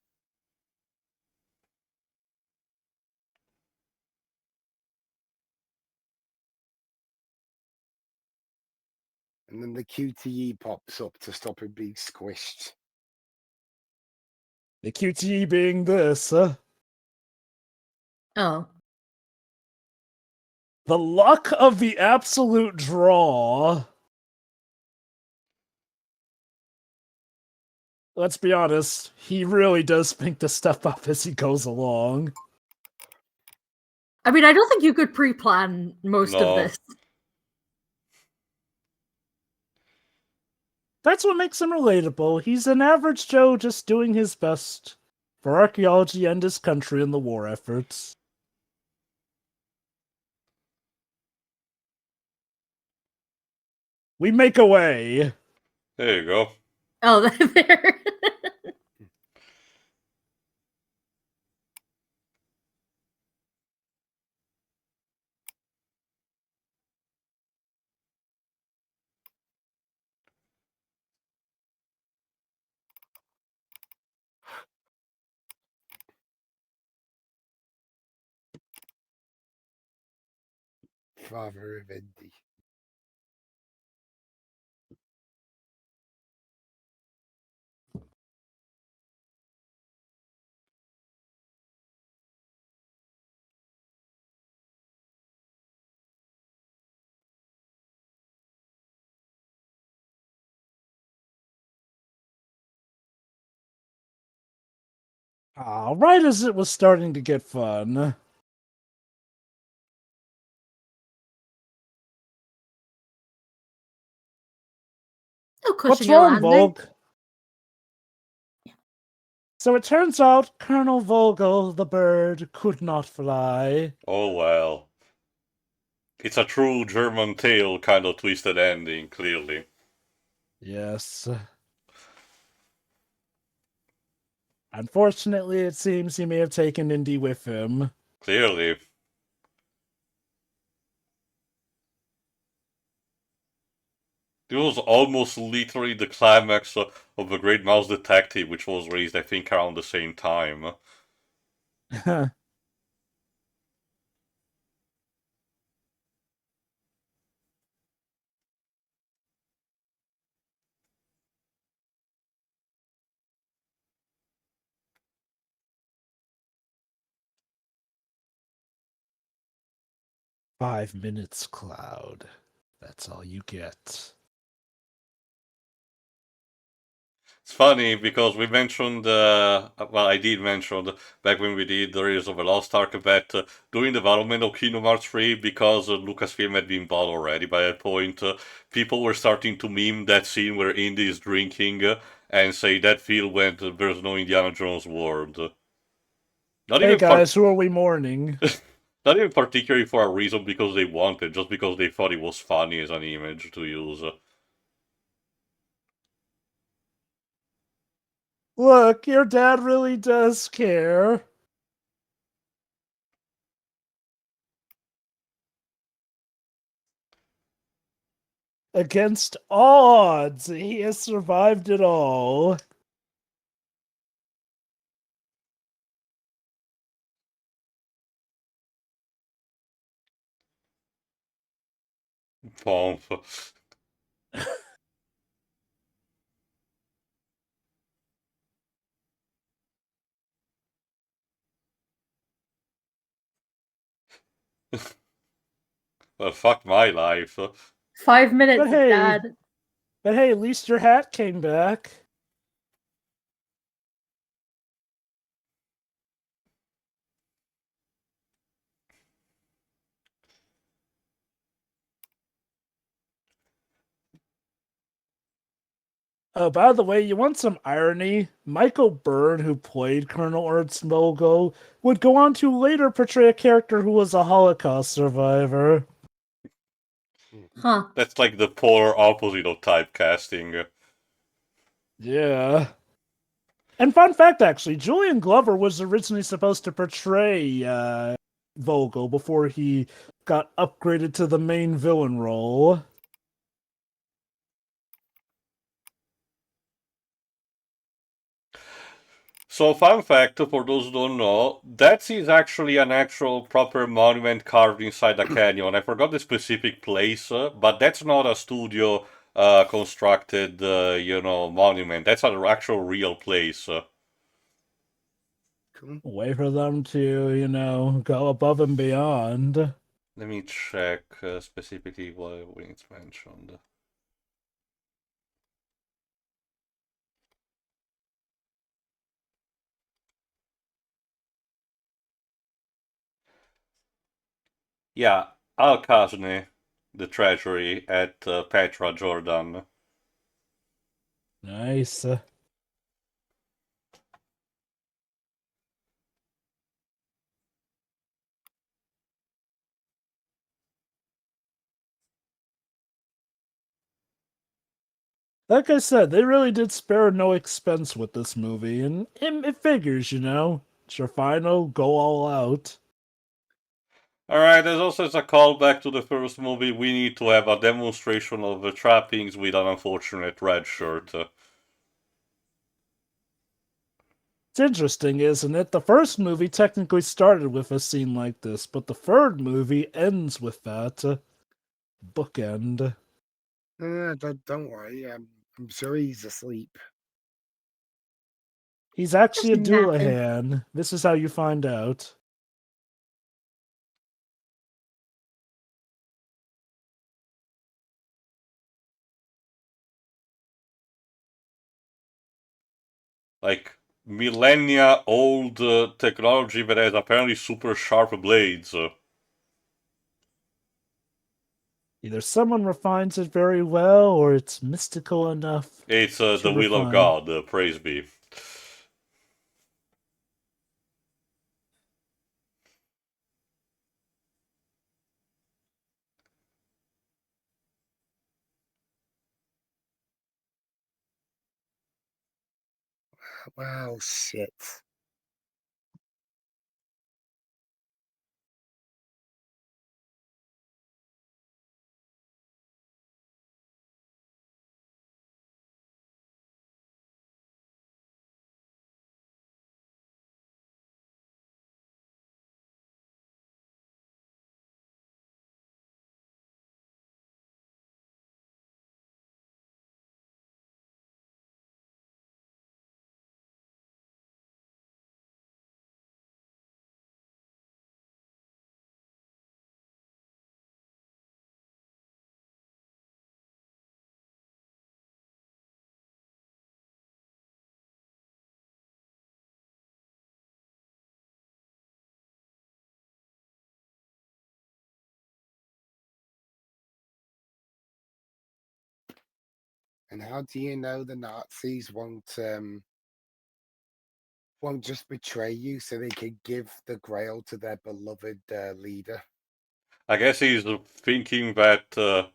And then the QTE pops up to stop him being squished. The QTE being this. Oh. The luck of the absolute draw. Let's be honest, he really does think to step up as he goes along. I mean, I don't think you could pre-plan most of No. this. That's what makes him relatable. He's an average Joe just doing his best for archaeology and his country in the war efforts. We make a way. There you go. Oh, there. Father of Indy. Right as it was starting to get fun. They'll cushion What's your wrong, landing. Volk? So it turns out Colonel Vogel, the bird, could not fly. Oh well. It's a true German tale kind of twisted ending, clearly. Yes. Unfortunately, it seems he may have taken Indy with him. Clearly. It was almost literally the climax of The Great Mouse Detective, which was released, I think, around the same time. 5 minutes, Cloud. That's all you get. It's funny because we mentioned, well, I did mention back when we did the Raiders of the Lost Ark that during the development of Kingdom Hearts 3, because Lucasfilm had been bought already by that point, people were starting to meme that scene where Indy is drinking and say that feel when there's no Indiana Jones world. Not Hey even guys, who are we mourning? not even particularly for a reason because they wanted, just because they thought it was funny as an image to use. Look, your dad really does care. Against all odds, he has survived it all. Pomp. Well, fuck my life. 5 minutes, But hey, Dad. at least your hat came back. Oh, by the way, you want some irony? Michael Byrne, who played Colonel Ernst Mogo, would go on to later portray a character who was a Holocaust survivor. Huh. That's like the polar opposite of typecasting. Yeah. And fun fact, actually, Julian Glover was originally supposed to portray Vogel before he got upgraded to the main villain role. So, fun fact for those who don't know, that is actually an actual proper monument carved inside a canyon. I forgot the specific place, but that's not a studio constructed, monument. That's an actual real place. Cool. Way for them to, go above and beyond. Let me check specifically when it's mentioned. Yeah, Al-Khazni, the treasury at Petra, Jordan. Nice. Like I said, they really did spare no expense with this movie, and it figures. It's your final go all out. Alright, there's also a callback to the first movie. We need to have a demonstration of the trappings with an unfortunate red shirt. It's interesting, isn't it? The first movie technically started with a scene like this, but the third movie ends with that bookend. Don't worry. I'm sure he's asleep. He's actually a Just napping. Doulahan. This is how you find out. Like, millennia old technology that has apparently super sharp blades. Either someone refines it very well, or it's mystical enough It's to the will of refine. God, praise be. Wow, shit. And how do you know the Nazis won't just betray you so they can give the Grail to their beloved leader? I guess he's thinking that.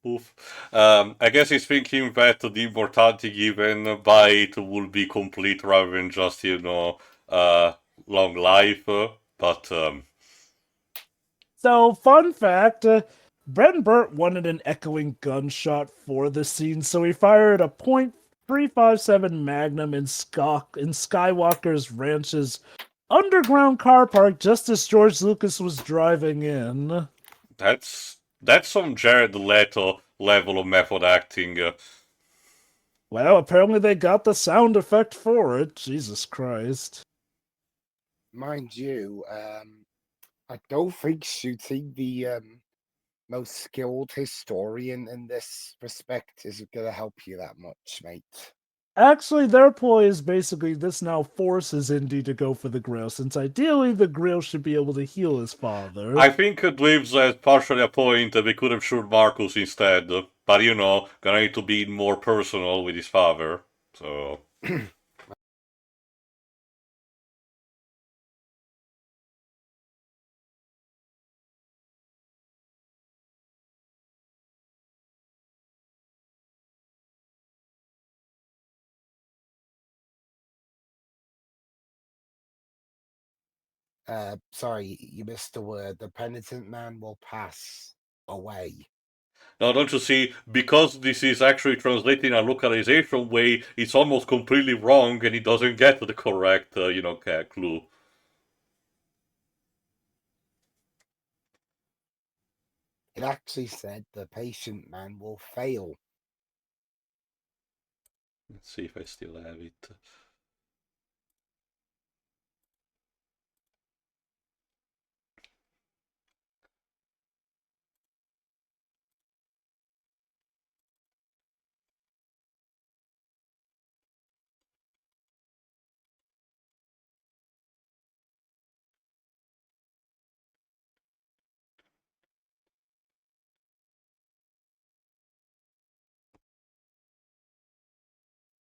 Oof. I guess he's thinking that the immortality given by it will be complete rather than just, long life. But So, fun fact, Brent Burt wanted an echoing gunshot for the scene, so he fired a .357 Magnum in Skywalker's Ranch's underground car park just as George Lucas was driving in. that's some Jared Leto level of method acting. Well, apparently they got the sound effect for it. Jesus Christ. Mind you, I don't think shooting the most skilled historian in this respect is going to help you that much, mate. Actually, their ploy is basically this now forces Indy to go for the Grail, since ideally the Grail should be able to heal his father. I think Dweebs has partially a point. We could have shot Marcus instead, but gonna need to be more personal with his father. So Sorry, you missed a word. The penitent man will pass away. now, don't you see? Because this is actually translated in a localization way, it's almost completely wrong, and it doesn't get the correct, clue. It actually said the patient man will fail. Let's see if I still have it.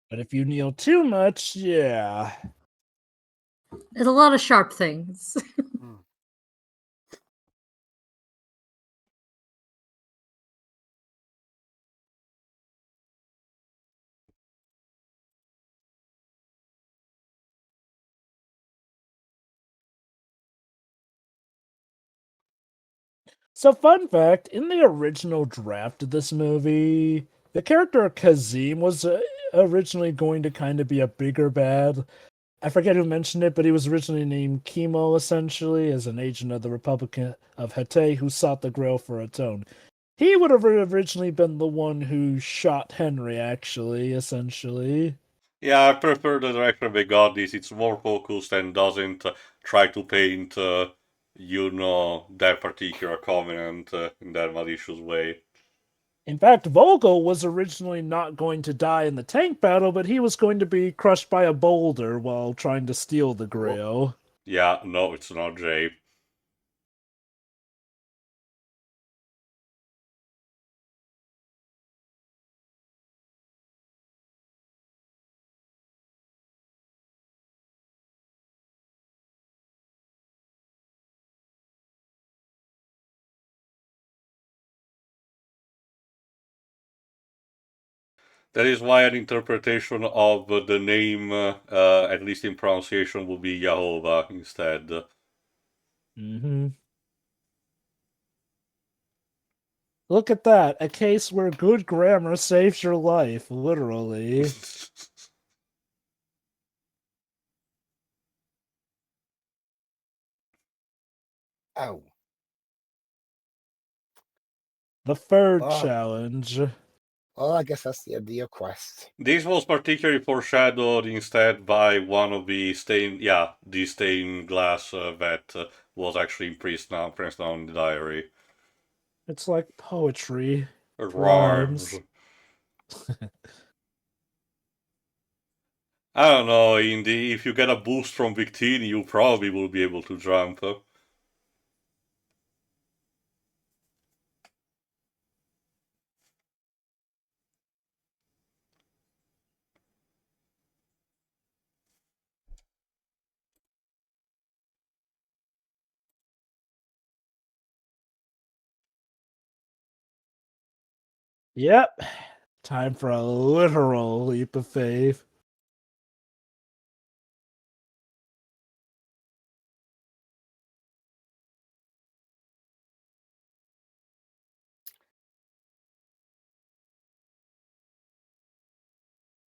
But if you kneel too much, yeah. There's a lot of sharp things. So, fun fact, in the original draft of this movie, the character Kazim was originally going to kind of be a bigger bad. I forget who mentioned it, but he was originally named Chemo, essentially, as an agent of the Republic of Hete who sought the Grail for its own. He would have originally been the one who shot Henry, actually, essentially. Yeah, I prefer the direction they got this. It's more focused and doesn't try to paint, that particular covenant in that malicious way. In fact, Vogel was originally not going to die in the tank battle, but he was going to be crushed by a boulder while trying to steal the Grail. Yeah, no, it's not Jay. That is why an interpretation of the name, at least in pronunciation, would be Jovah instead. Mm-hmm. Look at that. A case where good grammar saves your life, literally. Oh. The third Oh. challenge. Well, I guess that's the end of your quest. This was particularly foreshadowed instead by one of the stained glass that was actually impressed down in the diary. It's like poetry. It Rhymes. rhymes. I don't know, Indy. If you get a boost from Victini, you probably will be able to jump. Yep. Time for a literal leap of faith.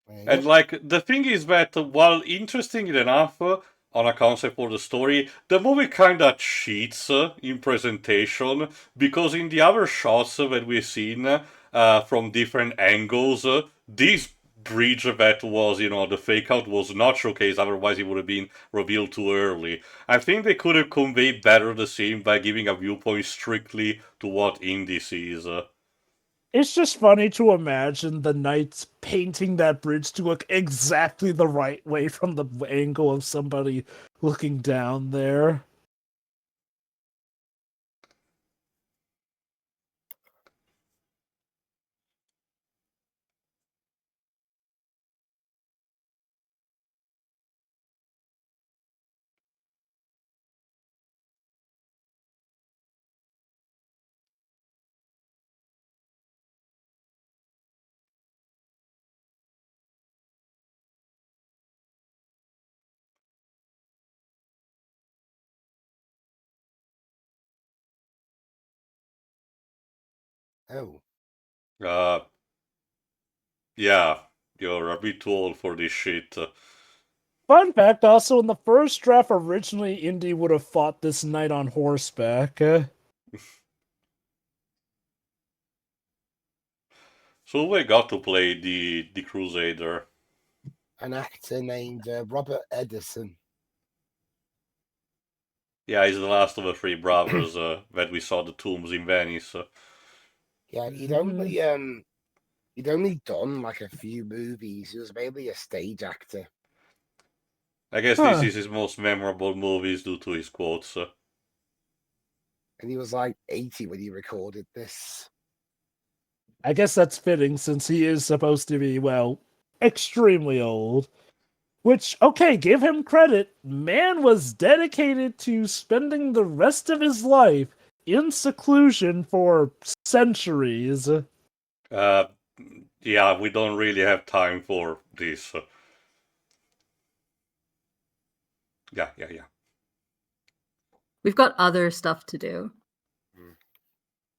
And like the thing is that while interesting enough on a concept for the story, the movie kinda cheats in presentation because in the other shots that we've seen from different angles, this bridge that was, the fake out was not showcased, otherwise it would have been revealed too early. I think they could have conveyed better the scene by giving a viewpoint strictly to what Indy sees. It's just funny to imagine the knights painting that bridge to look exactly the right way from the angle of somebody looking down there. Oh. Uh, yeah, you're a bit too old for this shit. Fun fact also, in the first draft, originally Indy would have fought this knight on horseback. So we got to play the Crusader. An actor named Robert Edison. Yeah, he's the last of the three brothers that we saw the tombs in Venice. Yeah, he'd only done like a few movies. He was mainly a stage actor. I guess Huh. this is his most memorable movies due to his quotes. And he was like 80 when he recorded this. I guess that's fitting since he is supposed to be, well, extremely old. Which, okay, give him credit. Man was dedicated to spending the rest of his life in seclusion for centuries. Yeah, we don't really have time for this. Yeah. We've got other stuff to do.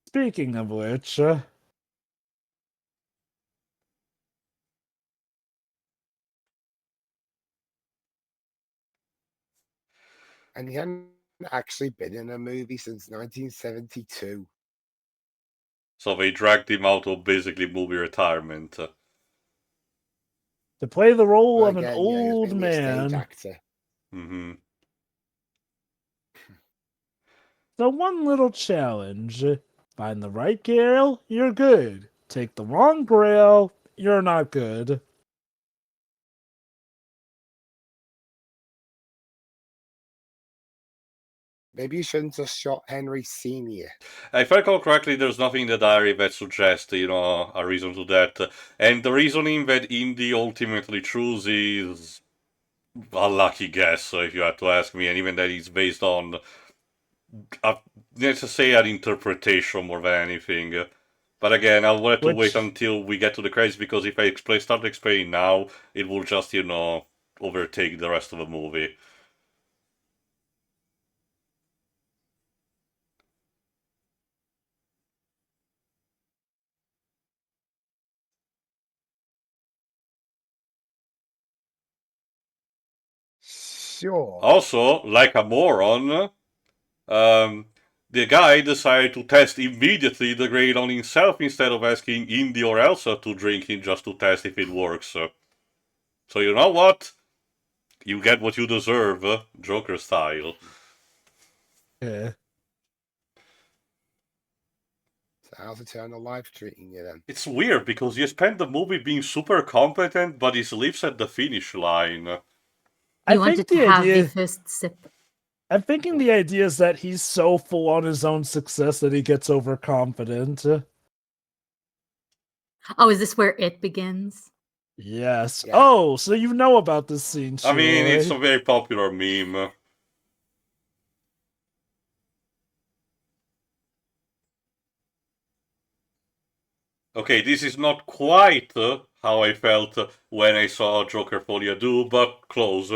Speaking of which, And he hadn't actually been in a movie since 1972. So they dragged him out of basically movie retirement. to play the role But of an again, yeah, he was old mainly a stage man. actor. Mm-hmm. So one little challenge. Find the right grail, you're good. Take the wrong grail, you're not good. Maybe you shouldn't have shot Henry Sr. If I recall correctly, there's nothing in the diary that suggests, a reason to that. And the reasoning that Indy ultimately chooses a lucky guess, if you had to ask me, and even that it's based on, let's say, an interpretation more than anything. But again, I wanted to wait Which- until we get to the credits, because if I start explaining now, it will just, overtake the rest of the movie. Sure. Also, like a moron, the guy decided to test immediately the grade on himself instead of asking Indy or Elsa to drink it just to test if it works. So you know what? You get what you deserve, Joker style. Yeah. So how's Eternal Life treating you then? It's weird because you spent the movie being super competent, but his lips at the finish line. I You wanted think to the have the idea. first sip. I'm thinking the idea is that he's so full on his own success that he gets overconfident. Oh, is this where it begins? Yes. Yeah. Oh, so you know about this scene, I mean, it's Troy. a very popular meme. Okay, this is not quite how I felt when I saw Joker Folia do, but close.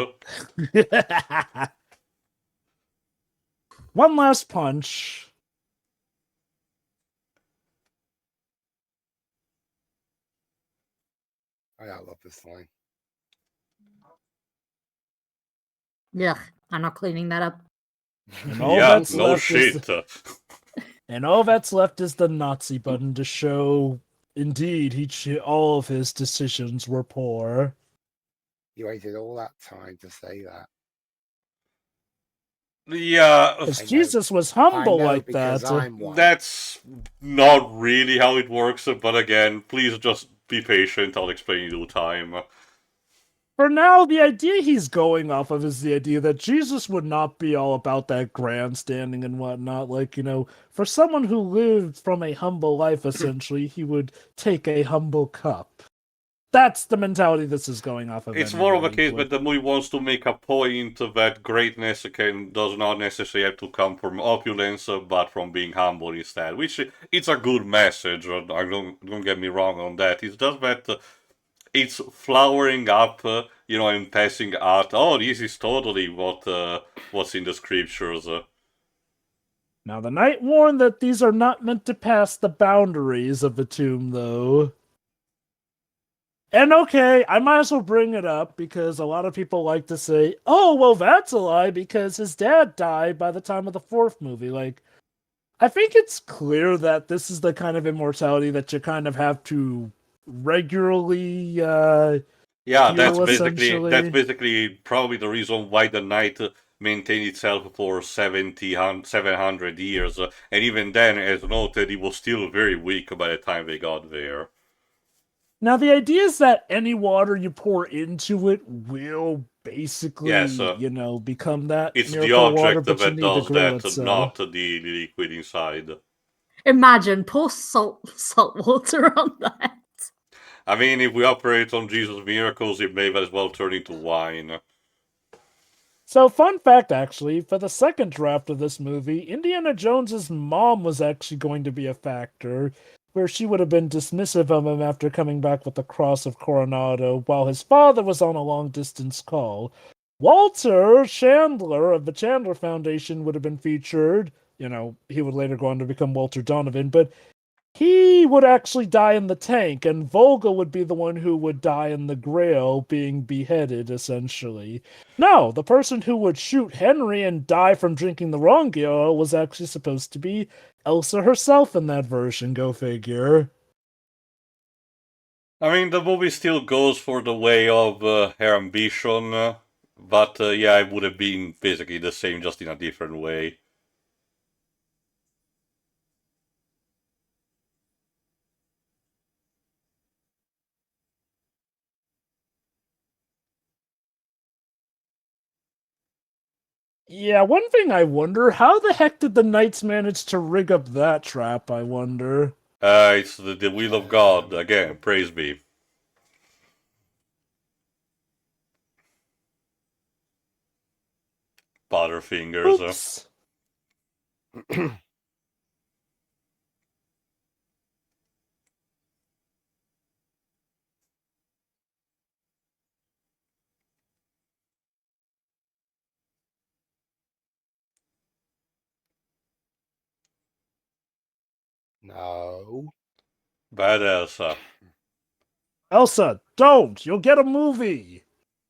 One last punch. I love this line. Yeah, I'm not cleaning that up. And all Yeah, that's no left is shit. and all that's left is the Nazi button to show indeed all of his decisions were poor. You waited all that time to say that. Yeah, Because I know. Jesus was I humble know like because that. I'm white. that's not really how it works, but again, please just be patient, I'll explain in due time. For now, the idea he's going off of is the idea that Jesus would not be all about that grandstanding and whatnot. Like, for someone who lived from a humble life, essentially, he would take a humble cup. That's the mentality this is going off of. It's more of a anyway. case that the movie wants to make a point that greatness does not necessarily have to come from opulence, but from being humble instead. Which it's a good message. Don't get me wrong on that. It's just that it's flowering up, and passing out. Oh, this is totally what's in the scriptures. Now, the knight warned that these are not meant to pass the boundaries of the tomb, though. And okay, I might as well bring it up because a lot of people like to say, oh, well, that's a lie because his dad died by the time of the fourth movie. Like, I think it's clear that this is the kind of immortality that you kind of have to regularly Yeah, heal, essentially. that's basically probably the reason why the knight maintained itself for 700 years, and even then, as noted, it was still very weak by the time they got there. Now, the idea is that any water you pour into it will basically, Yes, become that it's the miracle water, object but you that need to does grow that, it, so. not the liquid inside. Imagine, pour salt water on that. I mean, if we operate on Jesus' miracles, it may as well turn into wine. So, fun fact actually, for the second draft of this movie, Indiana Jones's mom was actually going to be a factor, where she would have been dismissive of him after coming back with the Cross of Coronado, while his father was on a long-distance call. Walter Chandler of the Chandler Foundation would have been featured. He would later go on to become Walter Donovan, but he would actually die in the tank, and Volga would be the one who would die in the Grail, being beheaded, essentially. No, the person who would shoot Henry and die from drinking the wrong oil was actually supposed to be Elsa herself in that version, go figure. I mean, the movie still goes for the way of her ambition, but yeah, it would have been basically the same, just in a different way. Yeah, one thing I wonder, how the heck did the knights manage to rig up that trap, I wonder? It's the will of God, again, praise be. Butterfingers. Oops. No. Bad Elsa. Elsa, don't! You'll get a movie!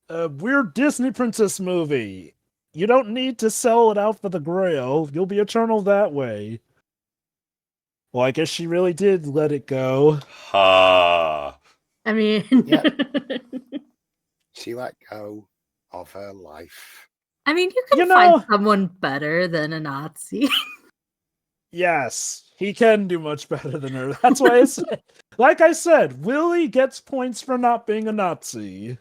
A weird Disney princess movie. You don't need to sell it out for the grail. You'll be eternal that way. Well, I guess she really did let it go. Ha. I mean, She let go of her life. I mean, you can You find know- someone better than a Nazi. Yes, he can do much better than her. That's why I said, like I said, Willie gets points for not being a Nazi.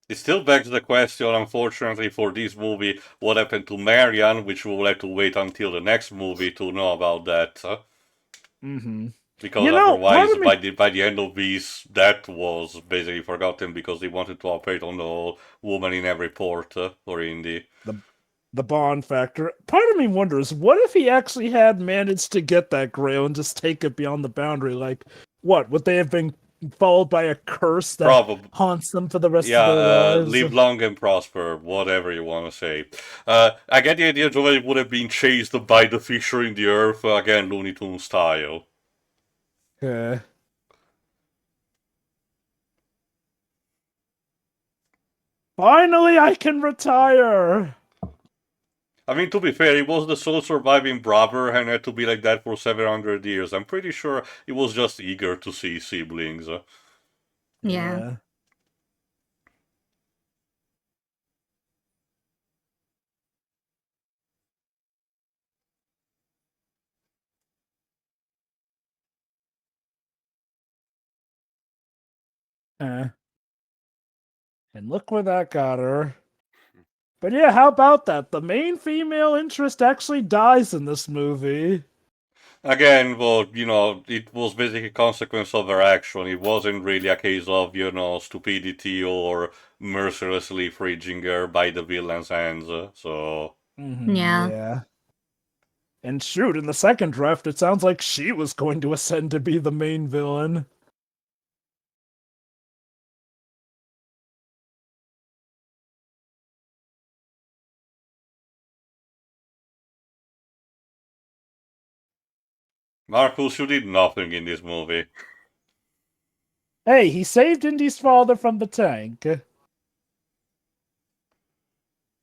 It still begs the question, unfortunately, for this movie, what happened to Marian, which we'll have to wait until the next movie to know about that. Mm-hmm. Because You know, otherwise, part of me- by the end of this, that was basically forgotten because they wanted to operate on the whole woman in every port for Indy. The Bond factor. Part of me wonders, what if he actually had managed to get that grail and just take it beyond the boundary? Like, what? Would they have been followed by a curse that Probably. haunts them for the rest of their lives? Live long and prosper, whatever you want to say. I get the idea Jovah would have been chased by the fissure in the earth, again, Looney Tunes style. Okay. Finally, I can retire! I mean, to be fair, he was the sole surviving brother and had to be like that for 700 years. I'm pretty sure he was just eager to see siblings. Yeah. And look where that got her. But yeah, how about that? The main female interest actually dies in this movie. Again, well, it was basically a consequence of her action. It wasn't really a case of, stupidity or mercilessly freeing her by the villain's hands. So, Yeah. And shoot, in the second draft, it sounds like she was going to ascend to be the main villain. Marcus, you did nothing in this movie. Hey, he saved Indy's father from the tank.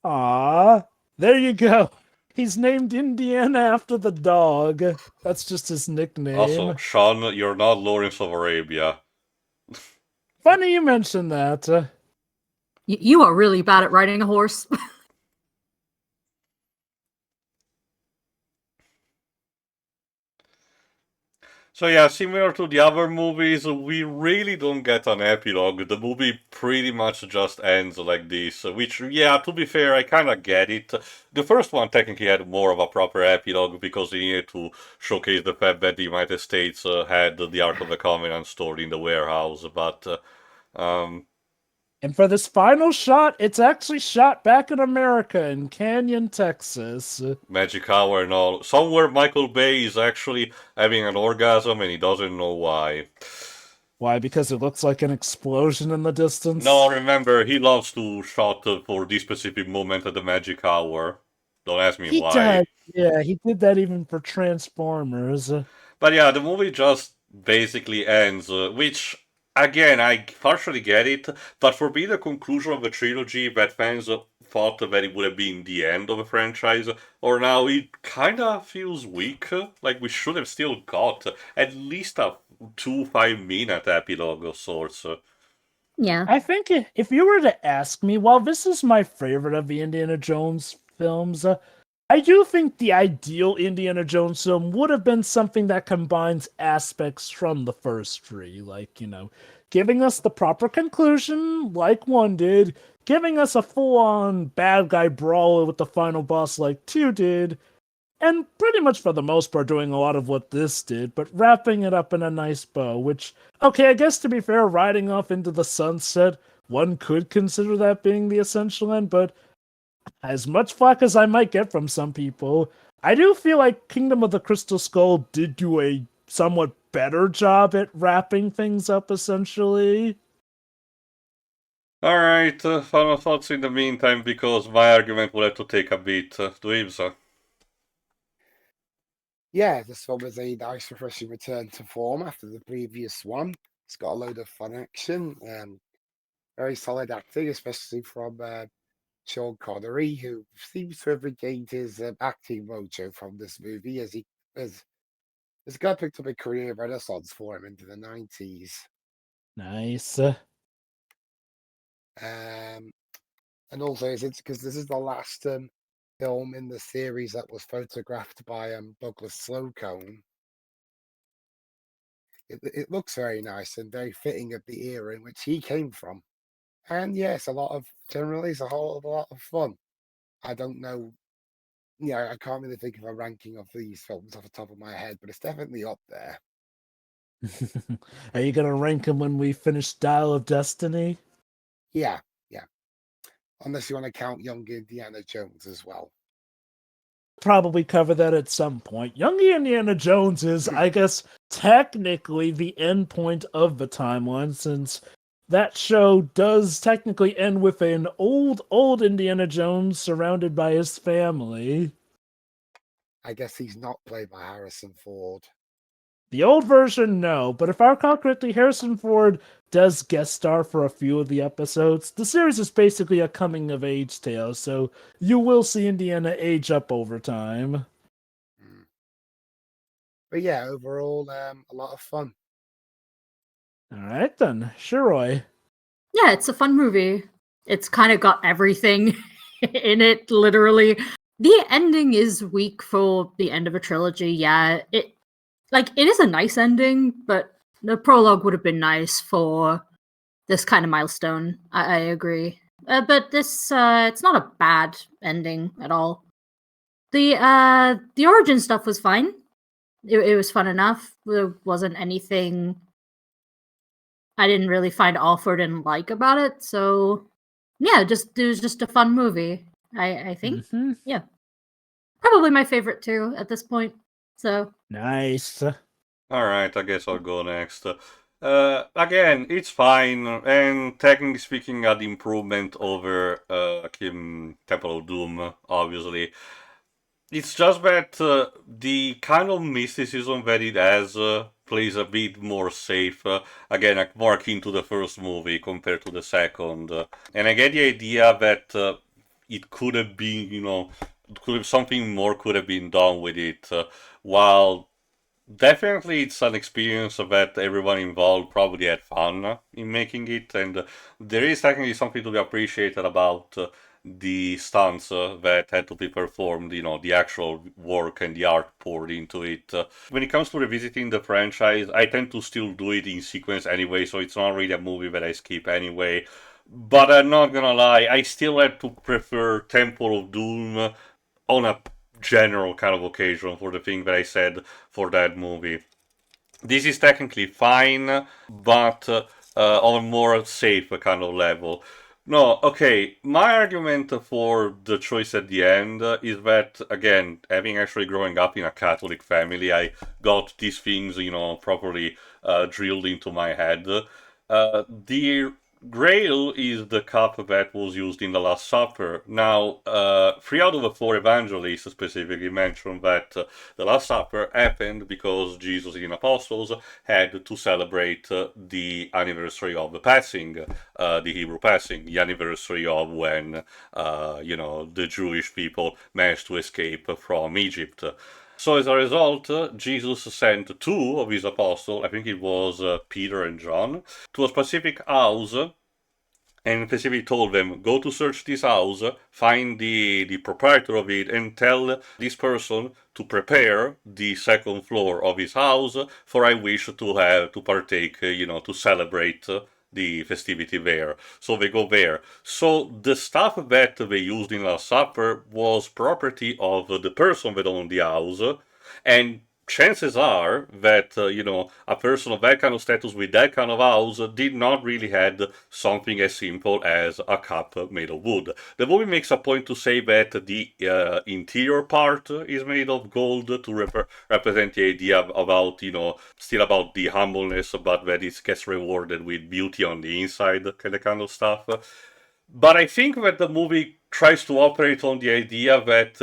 Ah, there you go. He's named Indiana after the dog. That's just his nickname. Also, Sean, you're not Lawrence of Arabia. Funny you mentioned that. You are really bad at riding a horse. So yeah, similar to the other movies, we really don't get an epilogue. The movie pretty much just ends like this, which, yeah, to be fair, I kinda get it. The first one technically had more of a proper epilogue because they needed to showcase the fact that the United States had the Ark of the Covenant stored in the warehouse, but And for this final shot, it's actually shot back in America in Canyon, Texas. Magic Hour and all. Somewhere Michael Bay is actually having an orgasm and he doesn't know why. Why? Because it looks like an explosion in the distance? No, remember, he loves to shot for this specific moment at the Magic Hour. Don't ask me He why. does. Yeah, he did that even for Transformers. But yeah, the movie just basically ends, which, again, I partially get it, but for being the conclusion of a trilogy that fans thought that it would have been the end of a franchise, or now it kinda feels weak. Like we should have still got at least a 2 5-minute epilogue of sorts. Yeah. I think if you were to ask me, while this is my favorite of the Indiana Jones films, I do think the ideal Indiana Jones film would have been something that combines aspects from the first three, like, giving us the proper conclusion, like one did, giving us a full-on bad guy brawler with the final boss, like two did, and pretty much for the most part doing a lot of what this did, but wrapping it up in a nice bow, which, okay, I guess to be fair, riding off into the sunset, one could consider that being the essential end, but as much flack as I might get from some people, I do feel like Kingdom of the Crystal Skull did do a somewhat better job at wrapping things up, essentially. Alright, final thoughts in the meantime, because my argument will have to take a bit. Dweebs. Yeah, this one was a nice, refreshing return to form after the previous one. It's got a load of fun action, very solid acting, especially from Sean Connery, who seems to have regained his acting mojo from this movie as this guy picked up a career renaissance for him into the 90s. Nice. And also, it's because this is the last film in the series that was photographed by Douglas Slocum. It looks very nice and very fitting of the era in which he came from. And yes, generally, it's a whole lot of fun. I don't know, I can't really think of a ranking of these films off the top of my head, but it's definitely up there. Are you gonna rank them when we finish Dial of Destiny? Yeah, yeah. Unless you want to count Young Indiana Jones as well. Probably cover that at some point. Young Indiana Jones is, I guess, technically the end point of the timeline, since that show does technically end with an old Indiana Jones surrounded by his family. I guess he's not played by Harrison Ford. The old version, no, but if I recall correctly, Harrison Ford does guest star for a few of the episodes. The series is basically a coming-of-age tale, so you will see Indiana age up over time. But yeah, overall, a lot of fun. Alright then, Shiroi. Yeah, it's a fun movie. It's kind of got everything in it, literally. The ending is weak for the end of a trilogy, yeah. It is a nice ending, but the prologue would have been nice for this kind of milestone. I agree. But this, it's not a bad ending at all. The origin stuff was fine. It was fun enough. There wasn't anything I didn't really find off or didn't like about it. So yeah, it was just a fun movie. I think. Mm-hmm. Yeah. Probably my favorite too at this point. So Nice. Alright, I guess I'll go next. Again, it's fine, and technically speaking, an improvement over Temple of Doom, obviously. It's just that the kind of mysticism that it has plays a bit more safe. Again, more akin to the first movie compared to the second. And I get the idea that it could have been, something more could have been done with it. While definitely it's an experience that everyone involved probably had fun in making it, and there is technically something to be appreciated about the stunts that had to be performed, the actual work and the art poured into it. When it comes to revisiting the franchise, I tend to still do it in sequence anyway, so it's not really a movie that I skip anyway. But I'm not gonna lie, I still had to prefer Temple of Doom on a general kind of occasion for the thing that I said for that movie. This is technically fine, but on a more safe kind of level. No, okay, my argument for the choice at the end is that, again, having actually growing up in a Catholic family, I got these things, properly drilled into my head. The Grail is the cup that was used in the Last Supper. Now, 3 out of the 4 evangelists specifically mentioned that the Last Supper happened because Jesus and apostles had to celebrate the anniversary of the passing, the Hebrew passing, the anniversary of when, the Jewish people managed to escape from Egypt. So as a result, Jesus sent 2 of his apostles, I think it was Peter and John, to a specific house, and specifically told them, go to search this house, find the proprietor of it, and tell this person to prepare the second floor of his house, for I wish to partake, to celebrate the festivity there. So they go there. So the stuff that they used in Last Supper was property of the person that owned the house, and chances are that, a person of that kind of status with that kind of house did not really had something as simple as a cup made of wood. The movie makes a point to say that the interior part is made of gold to represent the idea about, still about the humbleness, but that it gets rewarded with beauty on the inside, kind of stuff. But I think that the movie tries to operate on the idea that,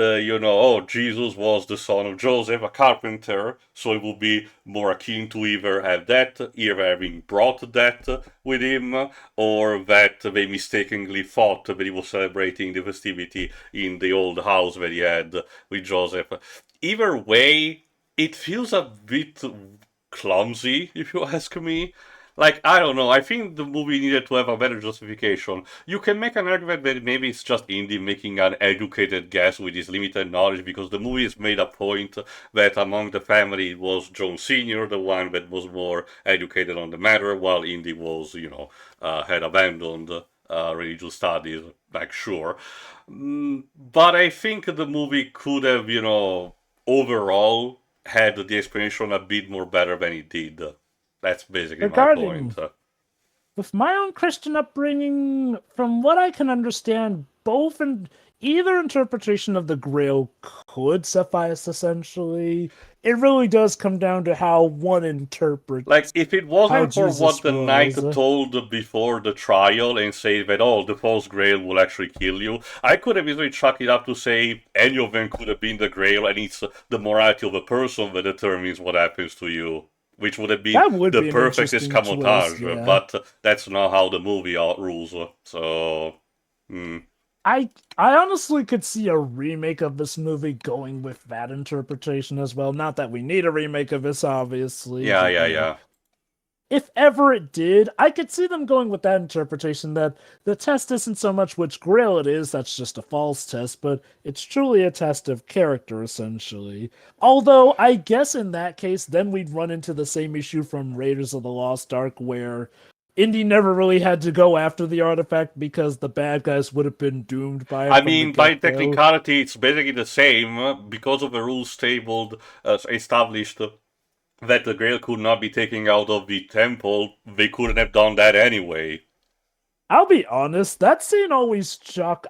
Jesus was the son of Joseph, a carpenter, so it would be more akin to either having brought that with him, or that they mistakenly thought that he was celebrating the festivity in the old house that he had with Joseph. Either way, it feels a bit clumsy, if you ask me. Like, I don't know, I think the movie needed to have a better justification. You can make an argument that maybe it's just Indy making an educated guess with his limited knowledge, because the movie has made a point that among the family it was John Sr., the one that was more educated on the matter, while Indy was, had abandoned religious studies, like, sure. But I think the movie could have, overall had the explanation a bit more better than it did. That's basically my point. With my own Christian upbringing, from what I can understand, both and either interpretation of the Grail could suffice, essentially. It really does come down to how one interprets. Like, if it wasn't for Jesus what the was. knight told before the trial and say that, the false Grail will actually kill you, I could have easily chalked it up to say any of them could have been the Grail, and it's the morality of the person that determines what happens to you. Which would have been the perfect escamotage, yeah. But that's not how the movie rules. So, I honestly could see a remake of this movie going with that interpretation as well. Not that we need a remake of this, obviously. Yeah. If ever it did, I could see them going with that interpretation that the test isn't so much which Grail it is, that's just a false test, but it's truly a test of character, essentially. Although, I guess in that case, then we'd run into the same issue from Raiders of the Lost Ark, where Indy never really had to go after the artifact because the bad guys would have been doomed by it. I mean, by technicality, it's basically the same, because of the rules established that the Grail could not be taken out of the temple. They couldn't have done that anyway. I'll be honest, that scene I always chalk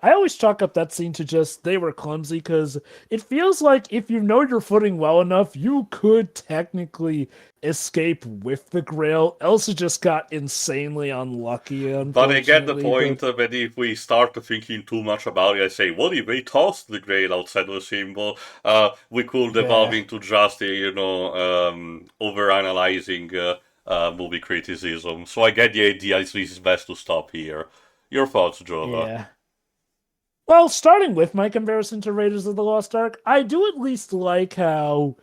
up that scene to just they were clumsy, because it feels like if you know your footing well enough, you could technically escape with the Grail, else it just got insanely unlucky, But I get the point that if we start thinking too much about it, I say, what if they tossed the Grail outside of the symbol? We could evolve into just, overanalyzing movie criticism. So I get the idea, it's best to stop here. Your thoughts, Jovah? Yeah. Well, starting with my comparison to Raiders of the Lost Ark, I do at least like how,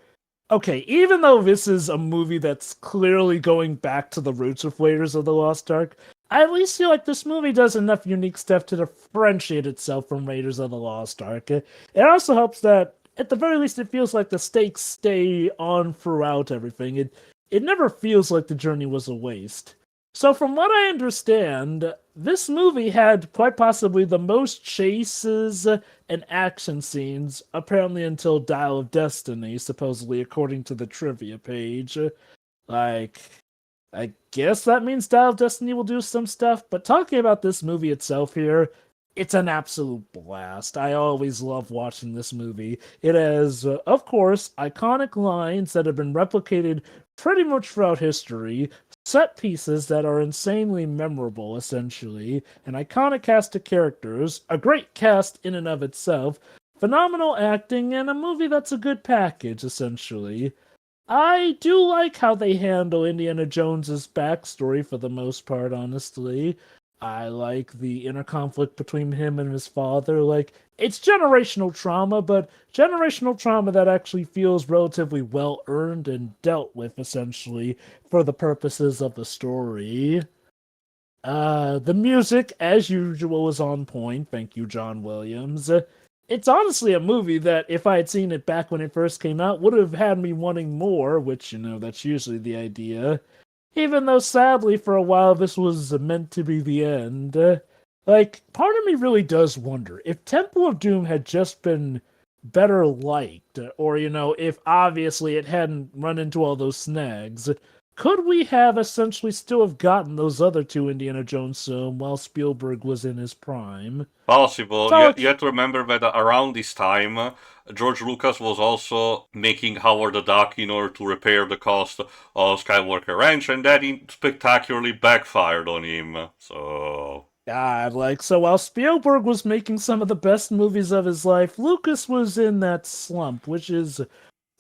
okay, even though this is a movie that's clearly going back to the roots of Raiders of the Lost Ark, I at least feel like this movie does enough unique stuff to differentiate itself from Raiders of the Lost Ark. It also helps that, at the very least, it feels like the stakes stay on throughout everything. It never feels like the journey was a waste. So from what I understand, this movie had quite possibly the most chases and action scenes, apparently until Dial of Destiny, supposedly according to the trivia page. Like, I guess that means Dial of Destiny will do some stuff, but talking about this movie itself here, it's an absolute blast. I always love watching this movie. It has, of course, iconic lines that have been replicated pretty much throughout history, set pieces that are insanely memorable, essentially, an iconic cast of characters, a great cast in and of itself, phenomenal acting, and a movie that's a good package, essentially. I do like how they handle Indiana Jones's backstory for the most part, honestly. I like the inner conflict between him and his father. Like, it's generational trauma, but generational trauma that actually feels relatively well-earned and dealt with, essentially, for the purposes of the story. The music, as usual, is on point. Thank you, John Williams. It's honestly a movie that, if I had seen it back when it first came out, would have had me wanting more, which, that's usually the idea. Even though, sadly, for a while, this was meant to be the end. Part of me really does wonder, if Temple of Doom had just been better liked, or, if obviously it hadn't run into all those snags, could we have essentially still have gotten those other two Indiana Jones films while Spielberg was in his prime? Possible. So, you have to remember that around this time, George Lucas was also making Howard the Duck in order to repair the cost of Skywalker Ranch, and that spectacularly backfired on him. So, God, like, so while Spielberg was making some of the best movies of his life, Lucas was in that slump, which is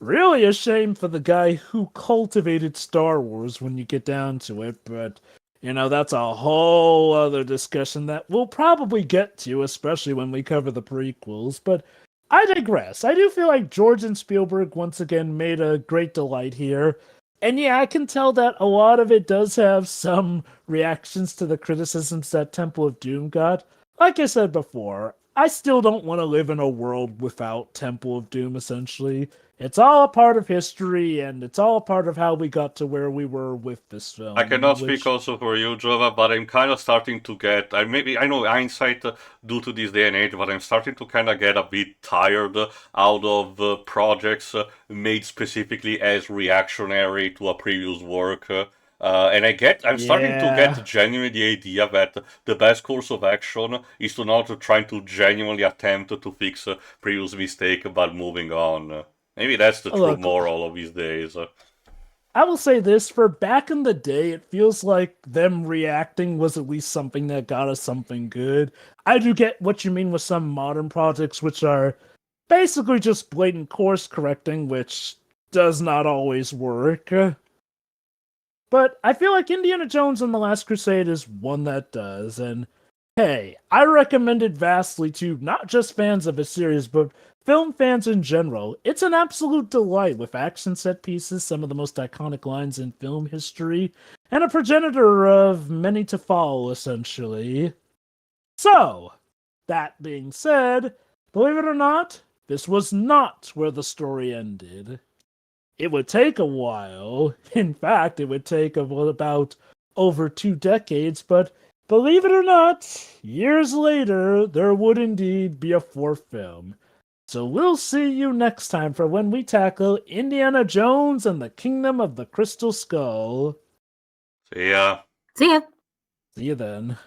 really a shame for the guy who cultivated Star Wars when you get down to it, but, that's a whole other discussion that we'll probably get to, especially when we cover the prequels, but I digress. I do feel like George and Spielberg once again made a great delight here. And yeah, I can tell that a lot of it does have some reactions to the criticisms that Temple of Doom got. Like I said before, I still don't want to live in a world without Temple of Doom, essentially. It's all a part of history, and it's all a part of how we got to where we were with this film. I cannot speak also for you, Jova, but I'm kind of starting to get. I know hindsight due to this day and age, but I'm starting to kind of get a bit tired out of projects made specifically as reactionary to a previous work. And I'm starting to get genuinely the idea that the best course of action is to not try to genuinely attempt to fix a previous mistake, but moving on. Maybe that's the true moral of these days. I will say this, for back in the day, it feels like them reacting was at least something that got us something good. I do get what you mean with some modern projects, which are basically just blatant course correcting, which does not always work. But I feel like Indiana Jones and the Last Crusade is one that does, and hey, I recommend it vastly to not just fans of a series, but film fans in general. It's an absolute delight with action set pieces, some of the most iconic lines in film history, and a progenitor of many to follow, essentially. So, that being said, believe it or not, this was not where the story ended. It would take a while. In fact, it would take about over 2 decades, but believe it or not, years later, there would indeed be a 4th film. So we'll see you next time for when we tackle Indiana Jones and the Kingdom of the Crystal Skull. See ya. See ya. See you then.